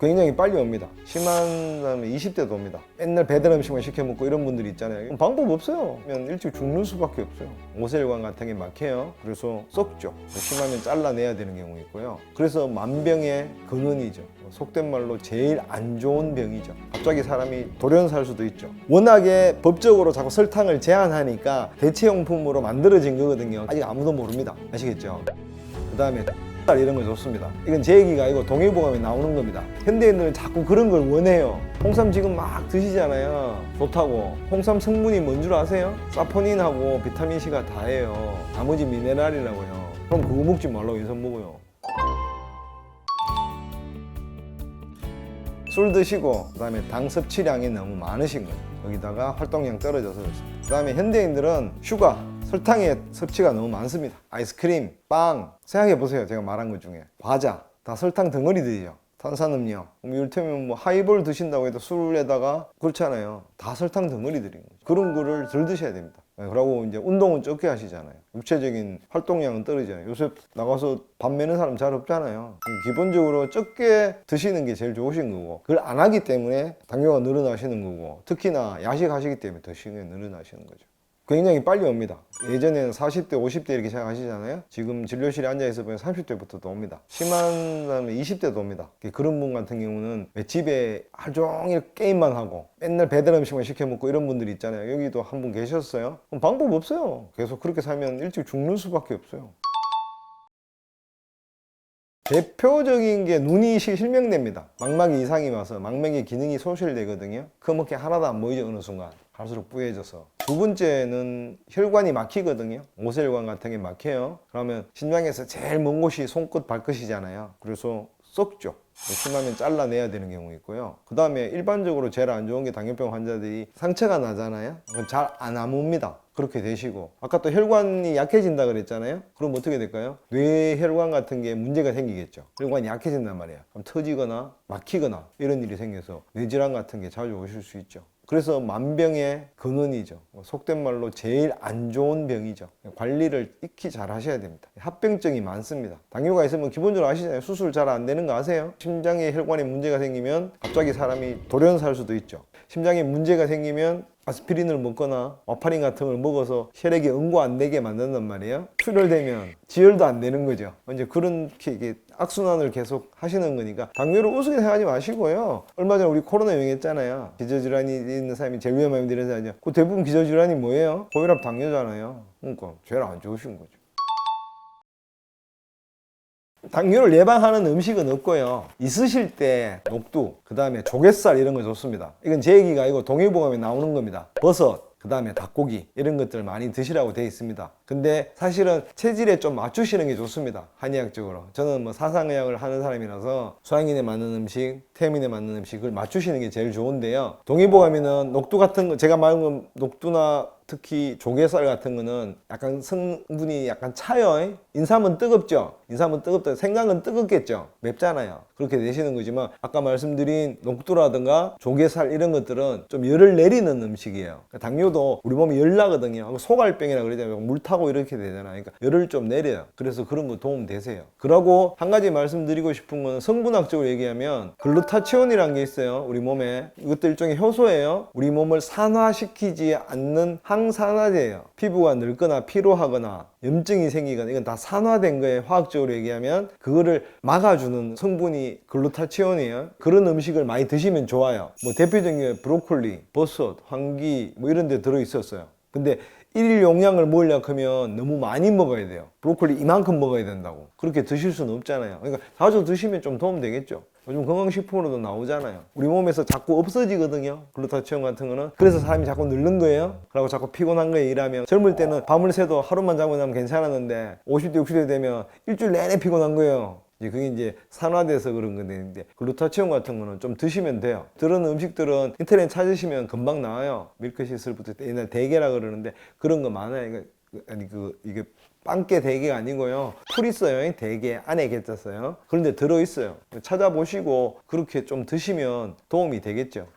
굉장히 빨리 옵니다. 심한 다음에 20대도 옵니다. 맨날 배달 음식만 시켜 먹고 이런 분들이 있잖아요. 방법 없어요. 그냥 일찍 죽는 수밖에 없어요. 오셀관 같은 게 막혀요. 그래서 썩죠. 심하면 잘라내야 되는 경우 있고요. 그래서 만병의 근원이죠. 속된 말로 제일 안 좋은 병이죠. 갑자기 사람이 돌연살 수도 있죠. 워낙에 법적으로 자꾸 설탕을 제한하니까 대체용품으로 만들어진 거거든요. 아직 아무도 모릅니다. 아시겠죠? 그 다음에 이런 거 좋습니다. 이건 제 얘기가 아니고 동의보감에 나오는 겁니다. 현대인들은 자꾸 그런 걸 원해요. 홍삼 지금 막 드시잖아요. 좋다고. 홍삼 성분이 뭔 줄 아세요? 사포닌하고 비타민C가 다예요. 나머지 미네랄이라고요. 그럼 그거 먹지 말라고 인삼 먹어요. 술 드시고 그다음에 당 섭취량이 너무 많으신 거예요. 여기다가 활동량 떨어져서 그렇습니다. 그다음에 현대인들은 슈가, 설탕의 섭취가 너무 많습니다. 아이스크림, 빵, 생각해 보세요. 제가 말한 것 중에 과자 다 설탕 덩어리들이죠. 탄산음료, 이를테면 뭐 하이볼 드신다고 해도 술에다가 그렇잖아요. 다 설탕 덩어리들인 거죠. 그런 거를 덜 드셔야 됩니다. 그러고 이제 운동은 적게 하시잖아요. 육체적인 활동량은 떨어져요. 요새 나가서 밥 매는 사람 잘 없잖아요. 기본적으로 적게 드시는 게 제일 좋으신 거고, 그걸 안 하기 때문에 당뇨가 늘어나시는 거고, 특히나 야식하시기 때문에 더 심하게 늘어나시는 거죠. 굉장히 빨리 옵니다. 예전에는 40대, 50대 이렇게 생각하시잖아요. 지금 진료실에 앉아있어 보면 30대부터도 옵니다. 심한 다음에 20대도 옵니다. 그런 분 같은 경우는 집에 하루 종일 게임만 하고 맨날 배달 음식만 시켜 먹고 이런 분들이 있잖아요. 여기도 한 분 계셨어요. 그럼 방법 없어요. 계속 그렇게 살면 일찍 죽는 수밖에 없어요. 대표적인 게 눈이 실명됩니다. 망막이 이상이 와서 망맥의 기능이 소실되거든요. 커멓게 하나도 안 보이죠. 어느 순간 갈수록 뿌얘져서. 두 번째는 혈관이 막히거든요. 오셀관 같은 게 막혀요. 그러면 심장에서 제일 먼 곳이 손끝 발끝이잖아요. 그래서 썩죠. 심하면 잘라내야 되는 경우 있고요. 그 다음에 일반적으로 제일 안 좋은 게 당뇨병 환자들이 상처가 나잖아요. 잘 안 아뭅니다. 그렇게 되시고, 아까 또 혈관이 약해진다 그랬잖아요. 그럼 어떻게 될까요? 뇌혈관 같은 게 문제가 생기겠죠. 혈관이 약해진단 말이에요. 그럼 터지거나 막히거나 이런 일이 생겨서 뇌질환 같은 게 자주 오실 수 있죠. 그래서 만병의 근원이죠. 속된 말로 제일 안 좋은 병이죠. 관리를 익히 잘 하셔야 됩니다. 합병증이 많습니다. 당뇨가 있으면 기본적으로 아시잖아요. 수술 잘 안 되는 거 아세요? 심장에 혈관에 문제가 생기면 갑자기 사람이 돌연살 수도 있죠. 심장에 문제가 생기면 아스피린을 먹거나 와파린 같은 걸 먹어서 혈액이 응고 안 되게 만든단 말이에요. 출혈되면 지혈도 안 되는 거죠. 이제 그렇게 이게 악순환을 계속 하시는 거니까 당뇨를 우습게 생각하지 마시고요. 얼마 전에 우리 코로나 유행했잖아요. 기저질환이 있는 사람이 제일 위험하면 이런 사람이죠. 그 대부분 기저질환이 뭐예요? 고혈압, 당뇨잖아요. 그러니까 제일 안 좋으신 거죠. 당뇨를 예방하는 음식은 없고요. 있으실 때 녹두, 그 다음에 조갯살 이런 거 좋습니다. 이건 제 얘기가 아니고 동의보감에 나오는 겁니다. 버섯, 그 다음에 닭고기 이런 것들 많이 드시라고 되어 있습니다. 근데 사실은 체질에 좀 맞추시는 게 좋습니다. 한의학적으로. 저는 뭐 사상의학을 하는 사람이라서 소양인에 맞는 음식, 태음인에 맞는 음식을 맞추시는 게 제일 좋은데요. 동의보감에는 녹두 같은 거, 제가 말한 건 녹두나 특히 조개살 같은 거는 약간 성분이 약간 차요. 인삼은 뜨겁죠. 인삼은 뜨겁다. 생강은 뜨겁겠죠. 맵잖아요. 그렇게 되시는 거지만 아까 말씀드린 녹두라든가 조개살 이런 것들은 좀 열을 내리는 음식이에요. 당뇨도 우리 몸이 열 나거든요. 소갈병이라 그러잖아요. 물 타고 이렇게 되잖아요. 그러니까 열을 좀 내려요. 그래서 그런 거 도움 되세요. 그러고 한 가지 말씀드리고 싶은 건 성분학적으로 얘기하면 글루타치온이라는 게 있어요. 우리 몸에. 이것도 일종의 효소예요. 우리 몸을 산화시키지 않는 항산화제예요. 피부가 늙거나 피로하거나 염증이 생기거나 이건 다 산화된 거예요. 화학적으로 얘기하면 그거를 막아주는 성분이 글루타치온이에요. 그런 음식을 많이 드시면 좋아요. 뭐 대표적인 게 브로콜리, 버섯, 황기 뭐 이런 데 들어있었어요. 근데 일일 용량을 먹으려고 하면 너무 많이 먹어야 돼요. 브로콜리 이만큼 먹어야 된다고. 그렇게 드실 수는 없잖아요. 그러니까 자주 드시면 좀 도움 되겠죠. 요즘 건강식품으로도 나오잖아요. 우리 몸에서 자꾸 없어지거든요. 글루타치온 같은 거는. 그래서 사람이 자꾸 늙는 거예요. 그리고 자꾸 피곤한 거에 일하면 젊을 때는 밤을 새도 하루만 자고 나면 괜찮았는데 50대, 60대 되면 일주일 내내 피곤한 거예요. 그게 이제 산화돼서 그런 건데 글루타치온 같은 거는 좀 드시면 돼요. 그런 음식들은 인터넷 찾으시면 금방 나와요. 밀크시슬부터 옛날 대게라 그러는데 그런 거 많아요. 이게 빵깨 대게가 아니고요. 풀 있어요. 대게 안에 겠졌어요. 그런데 들어있어요. 찾아보시고 그렇게 좀 드시면 도움이 되겠죠.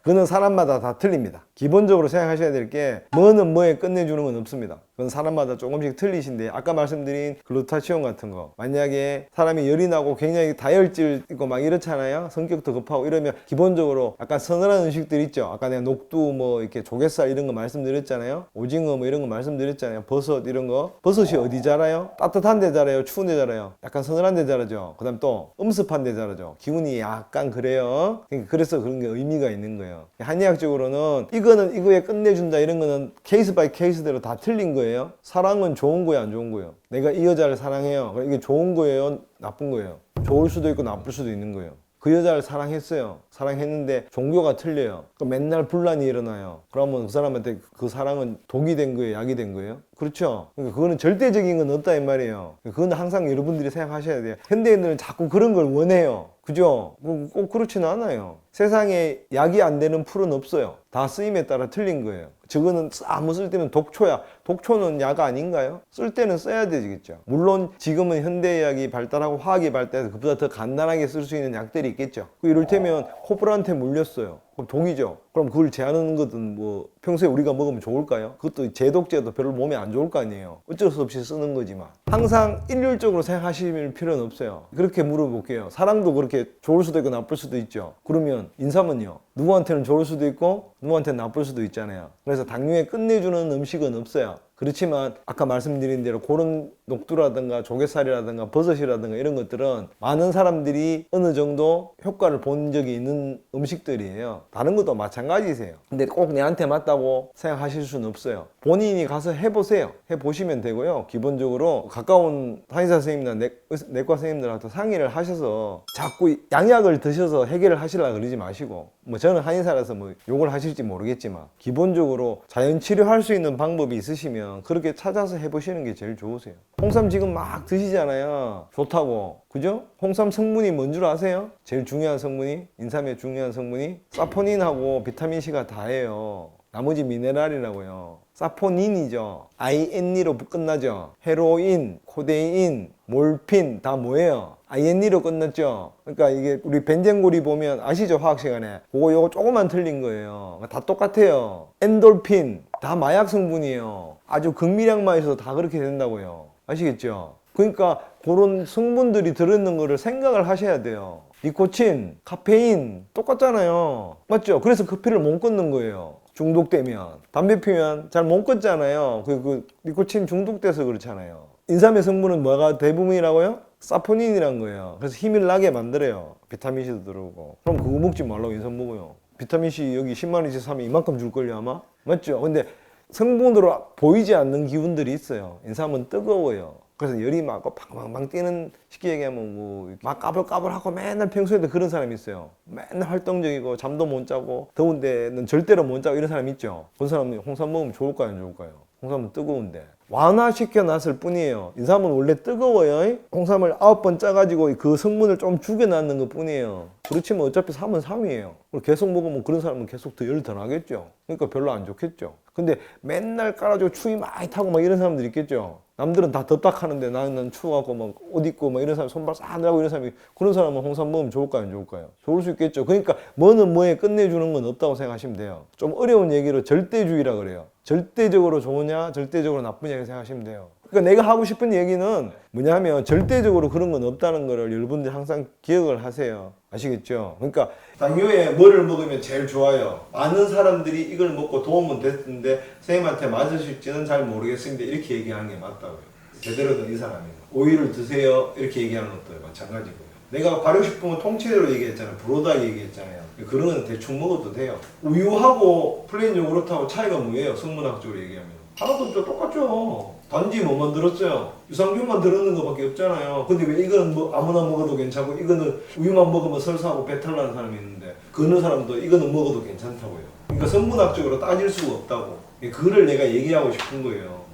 그거는 사람마다 다 틀립니다. 기본적으로 생각하셔야 될 게 뭐는 뭐에 끝내주는 건 없습니다. 그건 사람마다 조금씩 틀리신데 아까 말씀드린 글루타치온 같은 거 만약에 사람이 열이 나고 굉장히 다혈질 있고 막 이렇잖아요. 성격도 급하고 이러면 기본적으로 약간 서늘한 음식들 있죠. 아까 내가 녹두 뭐 이렇게 조갯살 이런 거 말씀드렸잖아요. 오징어 뭐 이런 거 말씀드렸잖아요. 버섯 이런 거. 버섯이 어디 자라요? 따뜻한 데 자라요? 추운 데 자라요? 약간 서늘한 데 자라죠. 그 다음 또 음습한 데 자라죠. 기운이 약간 그래요. 그래서 그런 게 의미가 있는 거예요. 한의학적으로는 이거는 이거에 끝내준다 이런 거는 케이스 바이 케이스대로 다 틀린 거예요. 사랑은 좋은 거예요, 안 좋은 거예요? 내가 이 여자를 사랑해요. 그럼 이게 좋은 거예요, 나쁜 거예요? 좋을 수도 있고 나쁠 수도 있는 거예요. 그 여자를 사랑했어요. 사랑했는데 종교가 틀려요. 그럼 맨날 분란이 일어나요. 그러면 그 사람한테 그 사랑은 독이 된 거예요, 약이 된 거예요? 그렇죠? 그러니까 그거는 절대적인 건 없다 이 말이에요. 그건 항상 여러분들이 생각하셔야 돼요. 현대인들은 자꾸 그런 걸 원해요. 그죠? 꼭 그렇지는 않아요. 세상에 약이 안 되는 풀은 없어요. 다 쓰임에 따라 틀린 거예요. 저거는 아무 쓸데는 독초야. 독초는 약 아닌가요? 쓸 때는 써야 되겠죠. 물론 지금은 현대의학이 발달하고 화학이 발달해서 그보다 더 간단하게 쓸 수 있는 약들이 있겠죠. 이를테면 코브라한테 물렸어요. 그럼 독이죠. 그럼 그걸 제하는 것은 뭐 평소에 우리가 먹으면 좋을까요? 그것도 제독제도 별로 몸에 안 좋을 거 아니에요. 어쩔 수 없이 쓰는 거지만 항상 일률적으로 생각하실 필요는 없어요. 그렇게 물어볼게요. 사랑도 그렇게 좋을 수도 있고 나쁠 수도 있죠. 그러면 인삼은요? 누구한테는 좋을 수도 있고 누구한테는 나쁠 수도 있잖아요. 그래서 당뇨에 끝내주는 음식은 없어요. 그렇지만 아까 말씀드린 대로 그런 녹두라든가 조갯살이라든가 버섯이라든가 이런 것들은 많은 사람들이 어느 정도 효과를 본 적이 있는 음식들이에요. 다른 것도 마찬가지세요. 근데 꼭 내한테 맞다고 생각하실 수는 없어요. 본인이 가서 해보세요. 해보시면 되고요. 기본적으로 가까운 한의사 선생님이나 내과 선생님들하고 상의를 하셔서 자꾸 양약을 드셔서 해결을 하시려고 그러지 마시고, 뭐 저는 한의사라서 뭐 욕을 하실지 모르겠지만 기본적으로 자연 치료할 수 있는 방법이 있으시면 그렇게 찾아서 해보시는 게 제일 좋으세요. 홍삼 지금 막 드시잖아요. 좋다고. 그죠? 홍삼 성분이 뭔 줄 아세요? 제일 중요한 성분이, 인삼의 중요한 성분이 사포닌하고 비타민C가 다예요. 나머지 미네랄이라고요. 사포닌이죠. INE로 끝나죠. 헤로인, 코데인, 몰핀 다 뭐예요? INE로 끝났죠. 그러니까 이게 우리 벤젠고리 보면 아시죠? 화학 시간에 요거 조금만 틀린 거예요. 다 똑같아요. 엔돌핀 다 마약 성분이에요. 아주 극미량만 있어도 다 그렇게 된다고요. 아시겠죠? 그러니까 그런 성분들이 들어있는 거를 생각을 하셔야 돼요. 니코틴, 카페인 똑같잖아요. 맞죠? 그래서 커피를 못 끊는 거예요. 중독되면. 담배 피우면 잘 못 끊잖아요. 그 니코틴 중독돼서 그렇잖아요. 인삼의 성분은 뭐가 대부분이라고요? 사포닌이란 거예요. 그래서 힘을 나게 만들어요. 비타민C도 들어오고. 그럼 그거 먹지 말라고 인삼 먹어요. 비타민C 여기 10만원씩 사면 이만큼 줄걸요 아마? 맞죠? 근데 성분으로 보이지 않는 기운들이 있어요. 인삼은 뜨거워요. 그래서 열이 막 팡팡팡 뛰는, 쉽게 얘기하면 뭐 막 까불까불하고 맨날 평소에도 그런 사람이 있어요. 맨날 활동적이고 잠도 못 자고 더운 데는 절대로 못 자고 이런 사람 있죠. 그런 사람은 홍삼 먹으면 좋을까요 안 좋을까요? 홍삼은 뜨거운데 완화시켜 놨을 뿐이에요. 인삼은 원래 뜨거워요. 홍삼을 9번 짜가지고 그 성분을 좀 죽여놨는 것 뿐이에요. 그렇지만 어차피 삼은 삼이에요. 계속 먹으면 그런 사람은 계속 더 열 더 나겠죠. 그러니까 별로 안 좋겠죠. 근데 맨날 깔아주고 추위 많이 타고 막 이런 사람들 있겠죠. 남들은 다 덥다 하는데 나는 추워갖고 막 옷 입고 막 이런 사람 손발 싹 나고 이런 사람이, 그런 사람은 홍삼 먹으면 좋을까요 안 좋을까요? 좋을 수 있겠죠. 그러니까 뭐는 뭐에 끝내주는 건 없다고 생각하시면 돼요. 좀 어려운 얘기로 절대주의라 그래요. 절대적으로 좋으냐 절대적으로 나쁘냐 이렇게 생각하시면 돼요. 그러니까 내가 하고 싶은 얘기는 뭐냐면 절대적으로 그런 건 없다는 거를 여러분들이 항상 기억을 하세요. 아시겠죠? 그러니까 당뇨에 뭐를 먹으면 제일 좋아요? 많은 사람들이 이걸 먹고 도움은 됐는데 선생님한테 맞으실지는 잘 모르겠습니다. 이렇게 얘기하는 게 맞다고요. 제대로 된 의사라면. 오이를 드세요 이렇게 얘기하는 것도 마찬가지고요. 내가 발효식품은 통째로 얘기했잖아요. 브로다 얘기했잖아요. 그런 건 대충 먹어도 돼요. 우유하고 플레인 요구르트하고 차이가 뭐예요? 성분학적으로 얘기하면 하나도 없죠. 똑같죠. 단지 뭐만 들었어요? 유산균만 들었는 것밖에 없잖아요. 근데 왜 이거는 뭐 아무나 먹어도 괜찮고 이거는 우유만 먹으면 설사하고 배탈 나는 사람이 있는데 그 어느 사람도 이거는 먹어도 괜찮다고요. 그러니까 성분학적으로 따질 수가 없다고. 그거를 내가 얘기하고 싶은 거예요.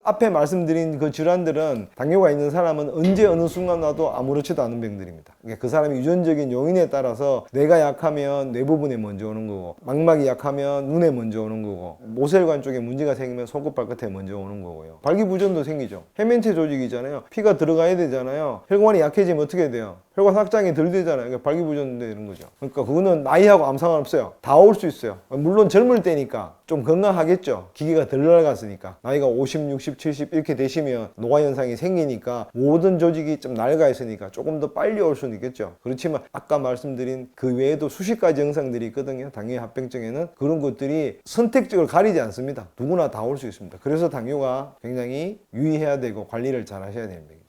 앞에 말씀드린 그 질환들은 당뇨가 있는 사람은 언제 어느 순간 와도 아무렇지도 않은 병들입니다. 그러니까 그 사람의 유전적인 요인에 따라서 뇌가 약하면 뇌 부분에 먼저 오는 거고, 막막이 약하면 눈에 먼저 오는 거고, 모세혈관 쪽에 문제가 생기면 손끝 발끝에 먼저 오는 거고요. 발기부전도 생기죠. 해면체 조직이잖아요. 피가 들어가야 되잖아요. 혈관이 약해지면 어떻게 돼요? 혈관 확장이 덜 되잖아요. 그러니까 발기부전 되는 거죠. 그러니까 그거는 나이하고 아무 상관없어요. 다 올 수 있어요. 물론 젊을 때니까 좀 건강하겠죠. 기계가 덜 낡았으니까. 나이가 50, 60, 70 이렇게 되시면 노화 현상이 생기니까 모든 조직이 좀 낡아 있으니까 조금 더 빨리 올 수는 있겠죠. 그렇지만 아까 말씀드린 그 외에도 수십 가지 증상들이 있거든요. 당뇨 합병증에는 그런 것들이 선택적으로 가리지 않습니다. 누구나 다 올 수 있습니다. 그래서 당뇨가 굉장히 유의해야 되고 관리를 잘 하셔야 되는 병이죠.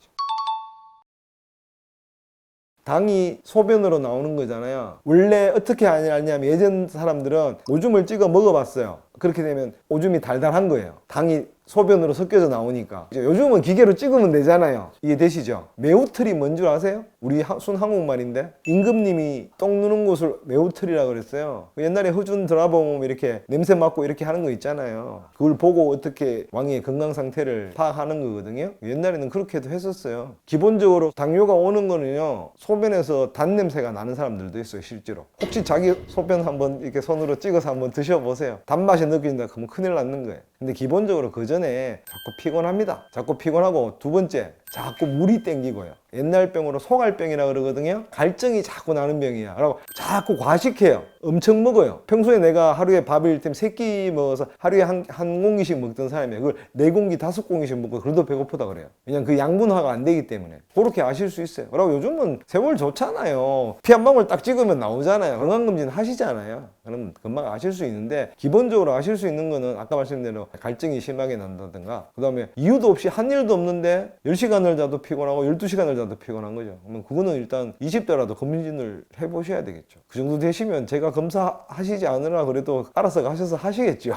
당이 소변으로 나오는 거잖아요. 원래 어떻게 하냐면 예전 사람들은 오줌을 찍어 먹어봤어요. 그렇게 되면 오줌이 달달한 거예요. 당이 소변으로 섞여서 나오니까. 요즘은 기계로 찍으면 되잖아요. 이해되시죠? 매우틀이 뭔 줄 아세요? 우리 순 한국말인데 임금님이 똥 누는 곳을 매우틀이라고 그랬어요. 옛날에 허준 드라마 보면 이렇게 냄새 맡고 이렇게 하는 거 있잖아요. 그걸 보고 어떻게 왕의 건강 상태를 파악하는 거거든요. 옛날에는 그렇게도 했었어요. 기본적으로 당뇨가 오는 거는요, 소변에서 단 냄새가 나는 사람들도 있어요. 실제로. 혹시 자기 소변 한번 이렇게 손으로 찍어서 한번 드셔보세요. 단맛이 느껴진다 그러면 큰일 났는 거예요. 근데 기본적으로 그 전에 자꾸 피곤합니다. 자꾸 피곤하고, 두 번째 자꾸 물이 땡기고요. 옛날 병으로 소갈병이라 그러거든요. 갈증이 자꾸 나는 병이야. 그리고 자꾸 과식해요. 엄청 먹어요. 평소에 내가 하루에 밥을 이를테면 3끼 먹어서 하루에 한 공기씩 먹던 사람이 그걸 4공기, 5공기씩 먹고 그래도 배고프다 그래요. 왜냐면 그 양분화가 안 되기 때문에. 그렇게 아실 수 있어요. 그리고 요즘은 세월 좋잖아요. 피 한 방울 딱 찍으면 나오잖아요. 건강검진 하시잖아요. 그러면 금방 아실 수 있는데, 기본적으로 아실 수 있는 거는 아까 말씀드린 대로 갈증이 심하게 난다든가, 그 다음에 이유도 없이 한 일도 없는데 10시간을 자도 피곤하고 12시간을 자도 피곤한 거죠. 그러면 그거는 일단 20대라도 검진을 해보셔야 되겠죠. 그 정도 되시면 제가 검사하시지 않으라 그래도 알아서 가셔서 하시겠죠.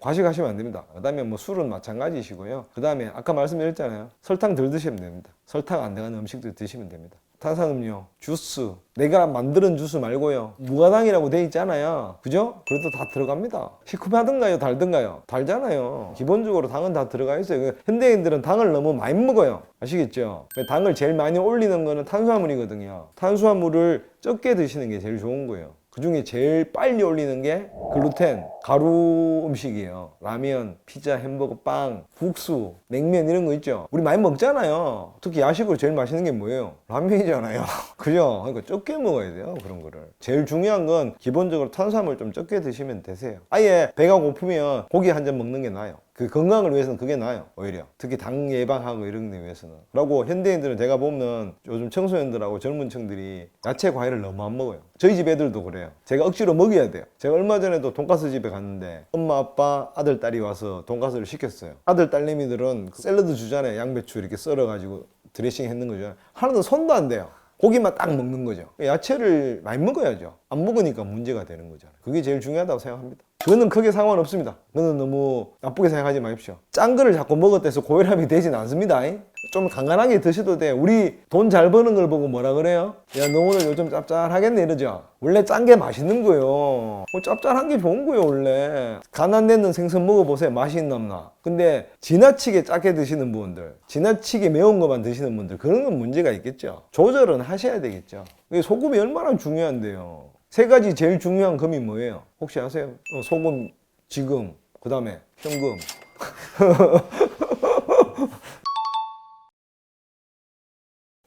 과식하시면 안 됩니다. 그 다음에 뭐 술은 마찬가지시고요. 그 다음에 아까 말씀드렸잖아요. 설탕 덜 드시면 됩니다. 설탕 안 들어가는 음식들 드시면 됩니다. 탄산음료, 주스, 내가 만드는 주스 말고요. 무가당이라고 돼 있잖아요. 그죠? 그래도 다 들어갑니다. 시큼하든가요? 달든가요? 달잖아요. 기본적으로 당은 다 들어가 있어요. 현대인들은 당을 너무 많이 먹어요. 아시겠죠? 당을 제일 많이 올리는 거는 탄수화물이거든요. 탄수화물을 적게 드시는 게 제일 좋은 거예요. 그 중에 제일 빨리 올리는 게 글루텐, 가루 음식이에요. 라면, 피자, 햄버거, 빵, 국수, 냉면 이런 거 있죠. 우리 많이 먹잖아요. 특히 야식으로 제일 맛있는 게 뭐예요? 라면이잖아요. 그죠? 그러니까 적게 먹어야 돼요. 그런 거를. 제일 중요한 건 기본적으로 탄수화물 좀 적게 드시면 되세요. 아예 배가 고프면 고기 한 점 먹는 게 나아요. 그 건강을 위해서는 그게 나아요. 오히려. 특히 당 예방하고 이런 데 위해서는. 그리고 현대인들은 제가 보면 요즘 청소년들하고 젊은 층들이 야채 과일을 너무 안 먹어요. 저희 집 애들도 그래요. 제가 억지로 먹여야 돼요. 제가 얼마 전에도 돈가스 집에 갔는데 엄마, 아빠, 아들, 딸이 와서 돈가스를 시켰어요. 아들, 딸내미들은 샐러드 주잖아요. 양배추 이렇게 썰어가지고 드레싱 했는 거죠. 하나도 손도 안 대요. 고기만 딱 먹는 거죠. 야채를 많이 먹어야죠. 안 먹으니까 문제가 되는 거잖아요. 그게 제일 중요하다고 생각합니다. 그거는 크게 상관없습니다. 그거는 너무 나쁘게 생각하지 마십시오. 짠 거를 자꾸 먹었다 해서 고혈압이 되진 않습니다. 좀 간간하게 드셔도 돼. 우리 돈 잘 버는 걸 보고 뭐라 그래요? 야, 너 오늘 요즘 짭짤하겠네 이러죠. 원래 짠 게 맛있는 거예요. 짭짤한 게 좋은 거예요 원래. 간 안 되는 생선 먹어보세요. 맛이 있나 없나. 근데 지나치게 짜게 드시는 분들, 지나치게 매운 것만 드시는 분들, 그런 건 문제가 있겠죠. 조절은 하셔야 되겠죠. 소금이 얼마나 중요한데요. 3가지 제일 중요한 금이 뭐예요? 혹시 아세요? 소금, 지금, 그 다음에 현금.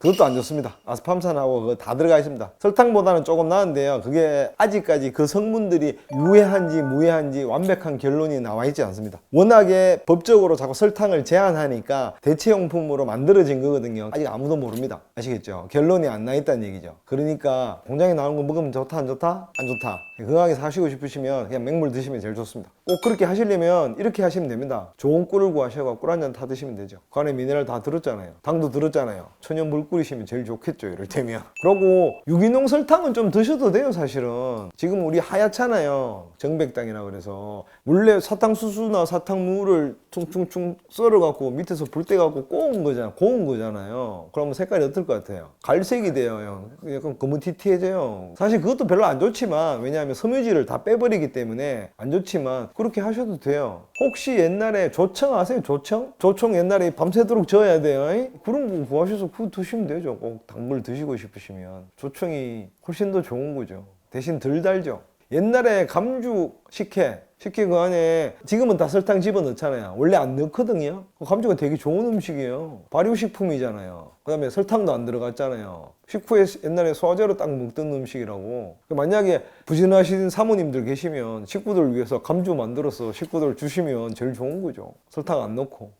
그것도 안 좋습니다. 아스팜산하고 그거 다 들어가 있습니다. 설탕보다는 조금 나은데요. 그게 아직까지 그 성분들이 유해한지 무해한지 완벽한 결론이 나와 있지 않습니다. 워낙에 법적으로 자꾸 설탕을 제한하니까 대체용품으로 만들어진 거거든요. 아직 아무도 모릅니다. 아시겠죠? 결론이 안 나 있다는 얘기죠. 그러니까 공장에 나온 거 먹으면 좋다 안 좋다? 안 좋다. 건강하게 사시고 싶으시면 그냥 맹물 드시면 제일 좋습니다. 꼭 그렇게 하시려면 이렇게 하시면 됩니다. 좋은 꿀을 구하셔서 꿀 한 잔 타 드시면 되죠. 그 안에 미네랄 다 들었잖아요. 당도 들었잖아요. 천연 물 끓이시면 제일 좋겠죠. 이럴 때면. 그리고 유기농 설탕은 좀 드셔도 돼요. 사실은 지금 우리 하얗잖아요. 정백당이라 그래서 원래 사탕수수나 사탕물을 퉁퉁퉁 썰어갖고 밑에서 불 떼갖고 고운 거잖아요. 그러면 색깔이 어떨 것 같아요? 갈색이 돼요. 약간 거무튀튀해져요. 사실 그것도 별로 안 좋지만, 왜냐하면 섬유질을 다 빼버리기 때문에 안 좋지만 그렇게 하셔도 돼요. 혹시 옛날에 조청 아세요? 조청? 조청 옛날에 밤새도록 저어야 돼요. 이? 그런 거 구하셔서 그거 드시면 되죠. 꼭 단물 드시고 싶으시면. 조청이 훨씬 더 좋은 거죠. 대신 덜 달죠. 옛날에 감주 식혜 그 안에 지금은 다 설탕 집어넣잖아요. 원래 안 넣거든요. 감주가 되게 좋은 음식이에요. 발효식품이잖아요. 그 다음에 설탕도 안 들어갔잖아요. 식후에 옛날에 소화제로 딱 먹던 음식이라고. 만약에 부진하신 사모님들 계시면 식구들 위해서 감주 만들어서 식구들 주시면 제일 좋은 거죠. 설탕 안 넣고.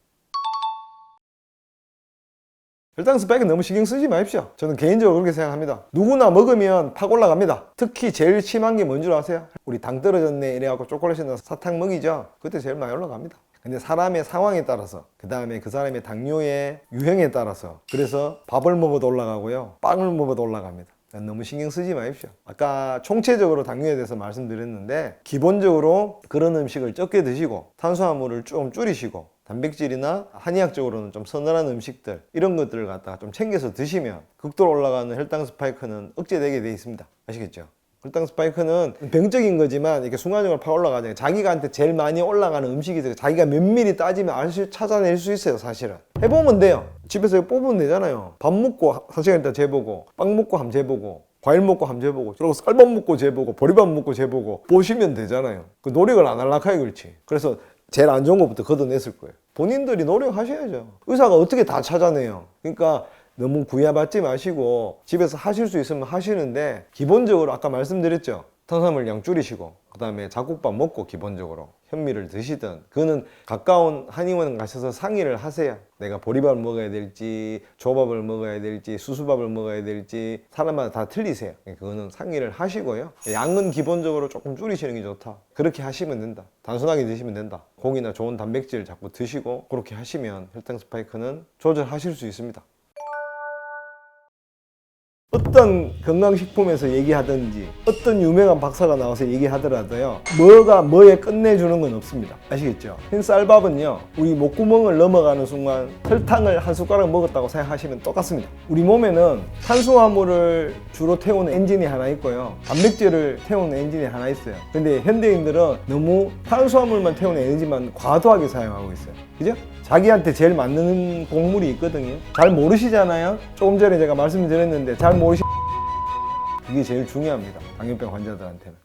혈당 스파이크 너무 신경 쓰지 마십시오. 저는 개인적으로 그렇게 생각합니다. 누구나 먹으면 팍 올라갑니다. 특히 제일 심한 게 뭔 줄 아세요? 우리 당 떨어졌네 이래갖고 초콜릿이나 사탕 먹이죠. 그때 제일 많이 올라갑니다. 근데 사람의 상황에 따라서, 그 다음에 그 사람의 당뇨의 유형에 따라서, 그래서 밥을 먹어도 올라가고요, 빵을 먹어도 올라갑니다. 너무 신경 쓰지 마십시오. 아까 총체적으로 당뇨에 대해서 말씀드렸는데, 기본적으로 그런 음식을 적게 드시고 탄수화물을 좀 줄이시고 단백질이나 한의학적으로는 좀 서늘한 음식들, 이런 것들을 갖다가 좀 챙겨서 드시면 극도로 올라가는 혈당 스파이크는 억제되게 돼 있습니다. 아시겠죠? 혈당 스파이크는 병적인 거지만 이렇게 순간적으로 팍 올라가잖아요. 자기가 제일 많이 올라가는 음식이 있어요. 자기가 면밀히 따지면 찾아낼 수 있어요. 사실은 해보면 돼요. 집에서 뽑으면 되잖아요. 밥 먹고 1시간 있다 재보고, 빵 먹고 한번 재보고, 과일 먹고 한번 재보고, 그리고 쌀밥 먹고 재보고, 보리밥 먹고 재보고 보시면 되잖아요. 그 노력을 안 하려고 해요. 그렇지. 그래서 제일 안 좋은 것부터 걷어냈을 거예요. 본인들이 노력하셔야죠. 의사가 어떻게 다 찾아내요. 그러니까 너무 구애받지 마시고 집에서 하실 수 있으면 하시는데, 기본적으로 아까 말씀드렸죠. 탄수화물 양 줄이시고, 그 다음에 잡곡밥 먹고, 기본적으로 현미를 드시든, 그거는 가까운 한의원 가셔서 상의를 하세요. 내가 보리밥을 먹어야 될지, 조밥을 먹어야 될지, 수수밥을 먹어야 될지 사람마다 다 틀리세요. 그거는 상의를 하시고요. 양은 기본적으로 조금 줄이시는 게 좋다. 그렇게 하시면 된다. 단순하게 드시면 된다. 고기나 좋은 단백질 자꾸 드시고 그렇게 하시면 혈당 스파이크는 조절하실 수 있습니다. 어떤 건강식품에서 얘기하든지 어떤 유명한 박사가 나와서 얘기하더라도요, 뭐가 뭐에 끝내주는 건 없습니다. 아시겠죠? 흰쌀밥은요, 우리 목구멍을 넘어가는 순간 설탕을 한 숟가락 먹었다고 생각하시면 똑같습니다. 우리 몸에는 탄수화물을 주로 태우는 엔진이 하나 있고요, 단백질을 태우는 엔진이 하나 있어요. 근데 현대인들은 너무 탄수화물만 태우는 에너지만 과도하게 사용하고 있어요. 그죠? 자기한테 제일 맞는 곡물이 있거든요. 잘 모르시잖아요. 조금 전에 제가 말씀드렸는데 잘 모르시... 그게 제일 중요합니다. 당뇨병 환자들한테는.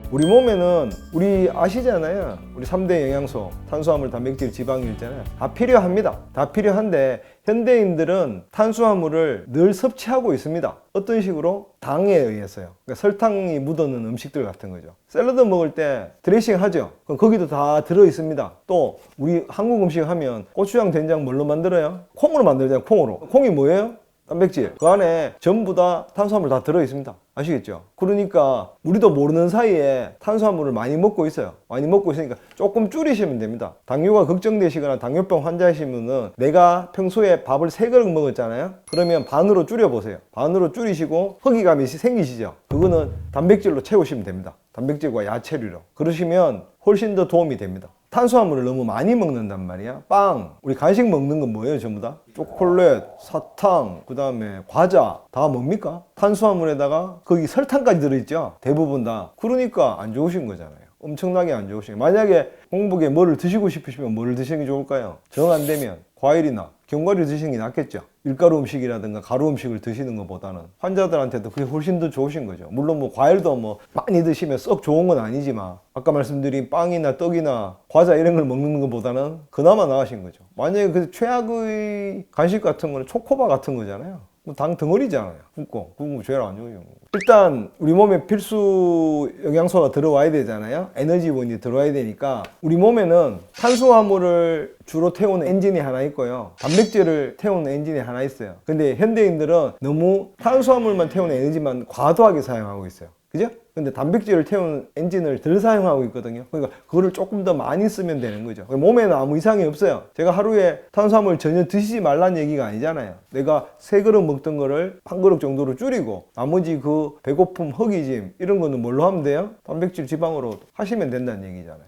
우리 몸에는 우리 아시잖아요. 우리 3대 영양소, 탄수화물, 단백질, 지방이 있잖아요. 다 필요합니다. 다 필요한데 현대인들은 탄수화물을 늘 섭취하고 있습니다. 어떤 식으로? 당에 의해서요. 그러니까 설탕이 묻어있는 음식들 같은 거죠. 샐러드 먹을 때 드레싱 하죠. 그럼 거기도 다 들어있습니다. 또 우리 한국 음식 하면 고추장, 된장 뭘로 만들어요? 콩으로 만들잖아요. 콩으로. 콩이 뭐예요? 단백질. 그 안에 전부 다 탄수화물 다 들어있습니다. 아시겠죠? 그러니까 우리도 모르는 사이에 탄수화물을 많이 먹고 있어요. 많이 먹고 있으니까 조금 줄이시면 됩니다. 당뇨가 걱정되시거나 당뇨병 환자이시면은 내가 평소에 밥을 3그릇 먹었잖아요. 그러면 반으로 줄여보세요. 반으로 줄이시고 허기감이 생기시죠? 그거는 단백질로 채우시면 됩니다. 단백질과 야채류로. 그러시면 훨씬 더 도움이 됩니다. 탄수화물을 너무 많이 먹는단 말이야. 빵, 우리 간식 먹는 건 뭐예요? 전부 다 초콜릿, 사탕, 그 다음에 과자, 다 뭡니까? 탄수화물에다가 거기 설탕까지 들어있죠. 대부분 다. 그러니까 안 좋으신 거잖아요. 엄청나게 안 좋으신 거예요. 만약에 공복에 뭐를 드시고 싶으시면 뭐를 드시는 게 좋을까요? 정 안 되면 과일이나 견과류 드시는 게 낫겠죠. 밀가루 음식이라든가 가루 음식을 드시는 것보다는 환자들한테도 그게 훨씬 더 좋으신 거죠. 물론 뭐 과일도 뭐 많이 드시면 썩 좋은 건 아니지만, 아까 말씀드린 빵이나 떡이나 과자 이런 걸 먹는 것보다는 그나마 나으신 거죠. 만약에 그 최악의 간식 같은 거는 초코바 같은 거잖아요. 당 덩어리잖아요. 굶고 죄를 안 좋으죠. 일단 우리 몸에 필수 영양소가 들어와야 되잖아요. 에너지원이 들어와야 되니까 우리 몸에는 탄수화물을 주로 태우는 엔진이 하나 있고요, 단백질을 태우는 엔진이 하나 있어요. 근데 현대인들은 너무 탄수화물만 태우는 에너지만 과도하게 사용하고 있어요. 그죠? 근데 단백질을 태우는 엔진을 덜 사용하고 있거든요. 그러니까 그거를 조금 더 많이 쓰면 되는 거죠. 몸에는 아무 이상이 없어요. 제가 하루에 탄수화물 전혀 드시지 말라는 얘기가 아니잖아요. 내가 3그릇 먹던 거를 1그릇 정도로 줄이고 나머지 그 배고픔, 허기짐 이런 거는 뭘로 하면 돼요? 단백질, 지방으로 하시면 된다는 얘기잖아요.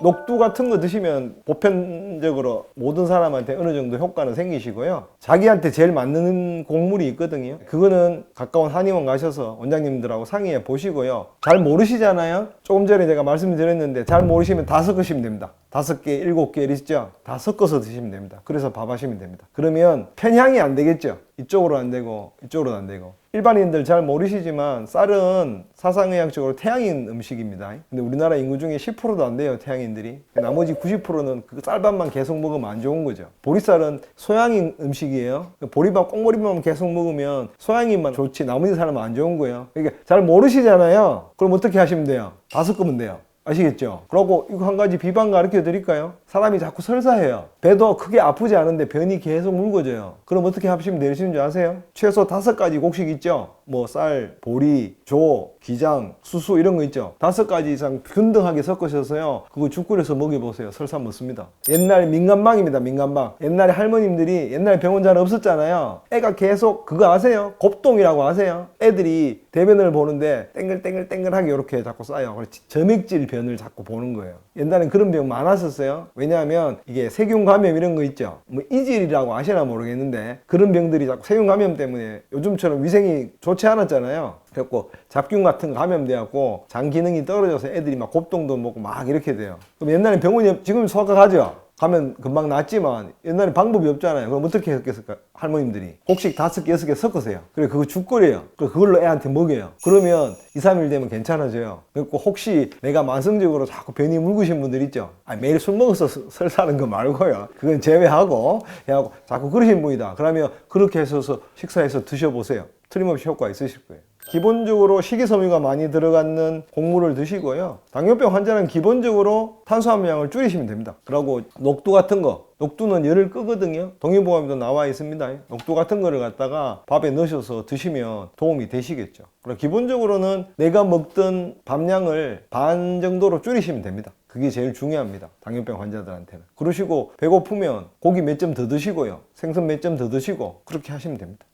녹두 같은 거 드시면 보편적으로 모든 사람한테 어느 정도 효과는 생기시고요. 자기한테 제일 맞는 곡물이 있거든요. 그거는 가까운 한의원 가셔서 원장님들하고 상의해 보시고요. 잘 모르시잖아요. 조금 전에 제가 말씀드렸는데 잘 모르시면 다 섞으시면 됩니다. 5개, 7개 있죠? 다 섞어서 드시면 됩니다. 그래서 밥 하시면 됩니다. 그러면 편향이 안 되겠죠? 이쪽으로 안 되고 이쪽으로 안 되고. 일반인들 잘 모르시지만 쌀은 사상의학적으로 태양인 음식입니다. 근데 우리나라 인구 중에 10%도 안 돼요, 태양인들이. 나머지 90%는 그 쌀밥만 계속 먹으면 안 좋은 거죠. 보리쌀은 소양인 음식이에요. 보리밥, 꽁보리밥만 계속 먹으면 소양인만 좋지 나머지 사람은 안 좋은 거예요. 그러니까 잘 모르시잖아요. 그럼 어떻게 하시면 돼요? 다 섞으면 돼요. 아시겠죠? 그리고 이거 한 가지 비방 가르쳐 드릴까요? 사람이 자꾸 설사해요. 배도 크게 아프지 않은데 변이 계속 묽어져요. 그럼 어떻게 하시면 되시는 줄 아세요? 최소 5가지 곡식 있죠? 뭐 쌀, 보리, 조, 기장, 수수 이런 거 있죠? 5가지 이상 균등하게 섞으셔서요. 그거 죽 끓여서 먹여보세요. 설사 먹습니다. 옛날 민간방입니다. 민간방. 옛날에 할머님들이 옛날에 병원 잘 없었잖아요. 애가 계속 그거 아세요? 곱동이라고 아세요? 애들이 대변을 보는데 땡글땡글땡글하게 이렇게 자꾸 쌓여. 점액질 변을 자꾸 보는 거예요. 옛날엔 그런 병 많았었어요. 왜냐하면 이게 세균 감염 이런 거 있죠. 뭐 이질이라고 아시나 모르겠는데 그런 병들이 자꾸 세균 감염 때문에 요즘처럼 위생이 좋지 않았잖아요. 그래갖고 잡균 같은 거 감염돼갖고 장 기능이 떨어져서 애들이 막 곱동도 먹고 막 이렇게 돼요. 그럼 옛날엔 병원이 지금 소각하죠. 가면 금방 낫지만 옛날에 방법이 없잖아요. 그럼 어떻게 했겠을까? 할머님들이 곡식 5개, 6개 섞으세요. 그래 그거 죽거려요. 그걸로 애한테 먹여요. 그러면 2, 3일 되면 괜찮아져요. 그리고 혹시 내가 만성적으로 자꾸 변이 묽으신 분들 있죠. 매일 술 먹어서 설사하는 거 말고요. 그건 제외하고 해하고 자꾸 그러신 분이다. 그러면 그렇게 해서 식사해서 드셔보세요. 틀림없이 효과 있으실 거예요. 기본적으로 식이섬유가 많이 들어가는 곡물을 드시고요. 당뇨병 환자는 기본적으로 탄수화물량을 줄이시면 됩니다. 그리고 녹두 같은 거, 녹두는 열을 끄거든요. 동의보감에도 나와 있습니다. 녹두 같은 거를 갖다가 밥에 넣으셔서 드시면 도움이 되시겠죠. 그리고 기본적으로는 내가 먹던 밥량을 반 정도로 줄이시면 됩니다. 그게 제일 중요합니다. 당뇨병 환자들한테는. 그러시고 배고프면 고기 몇 점 더 드시고요. 생선 몇 점 더 드시고 그렇게 하시면 됩니다.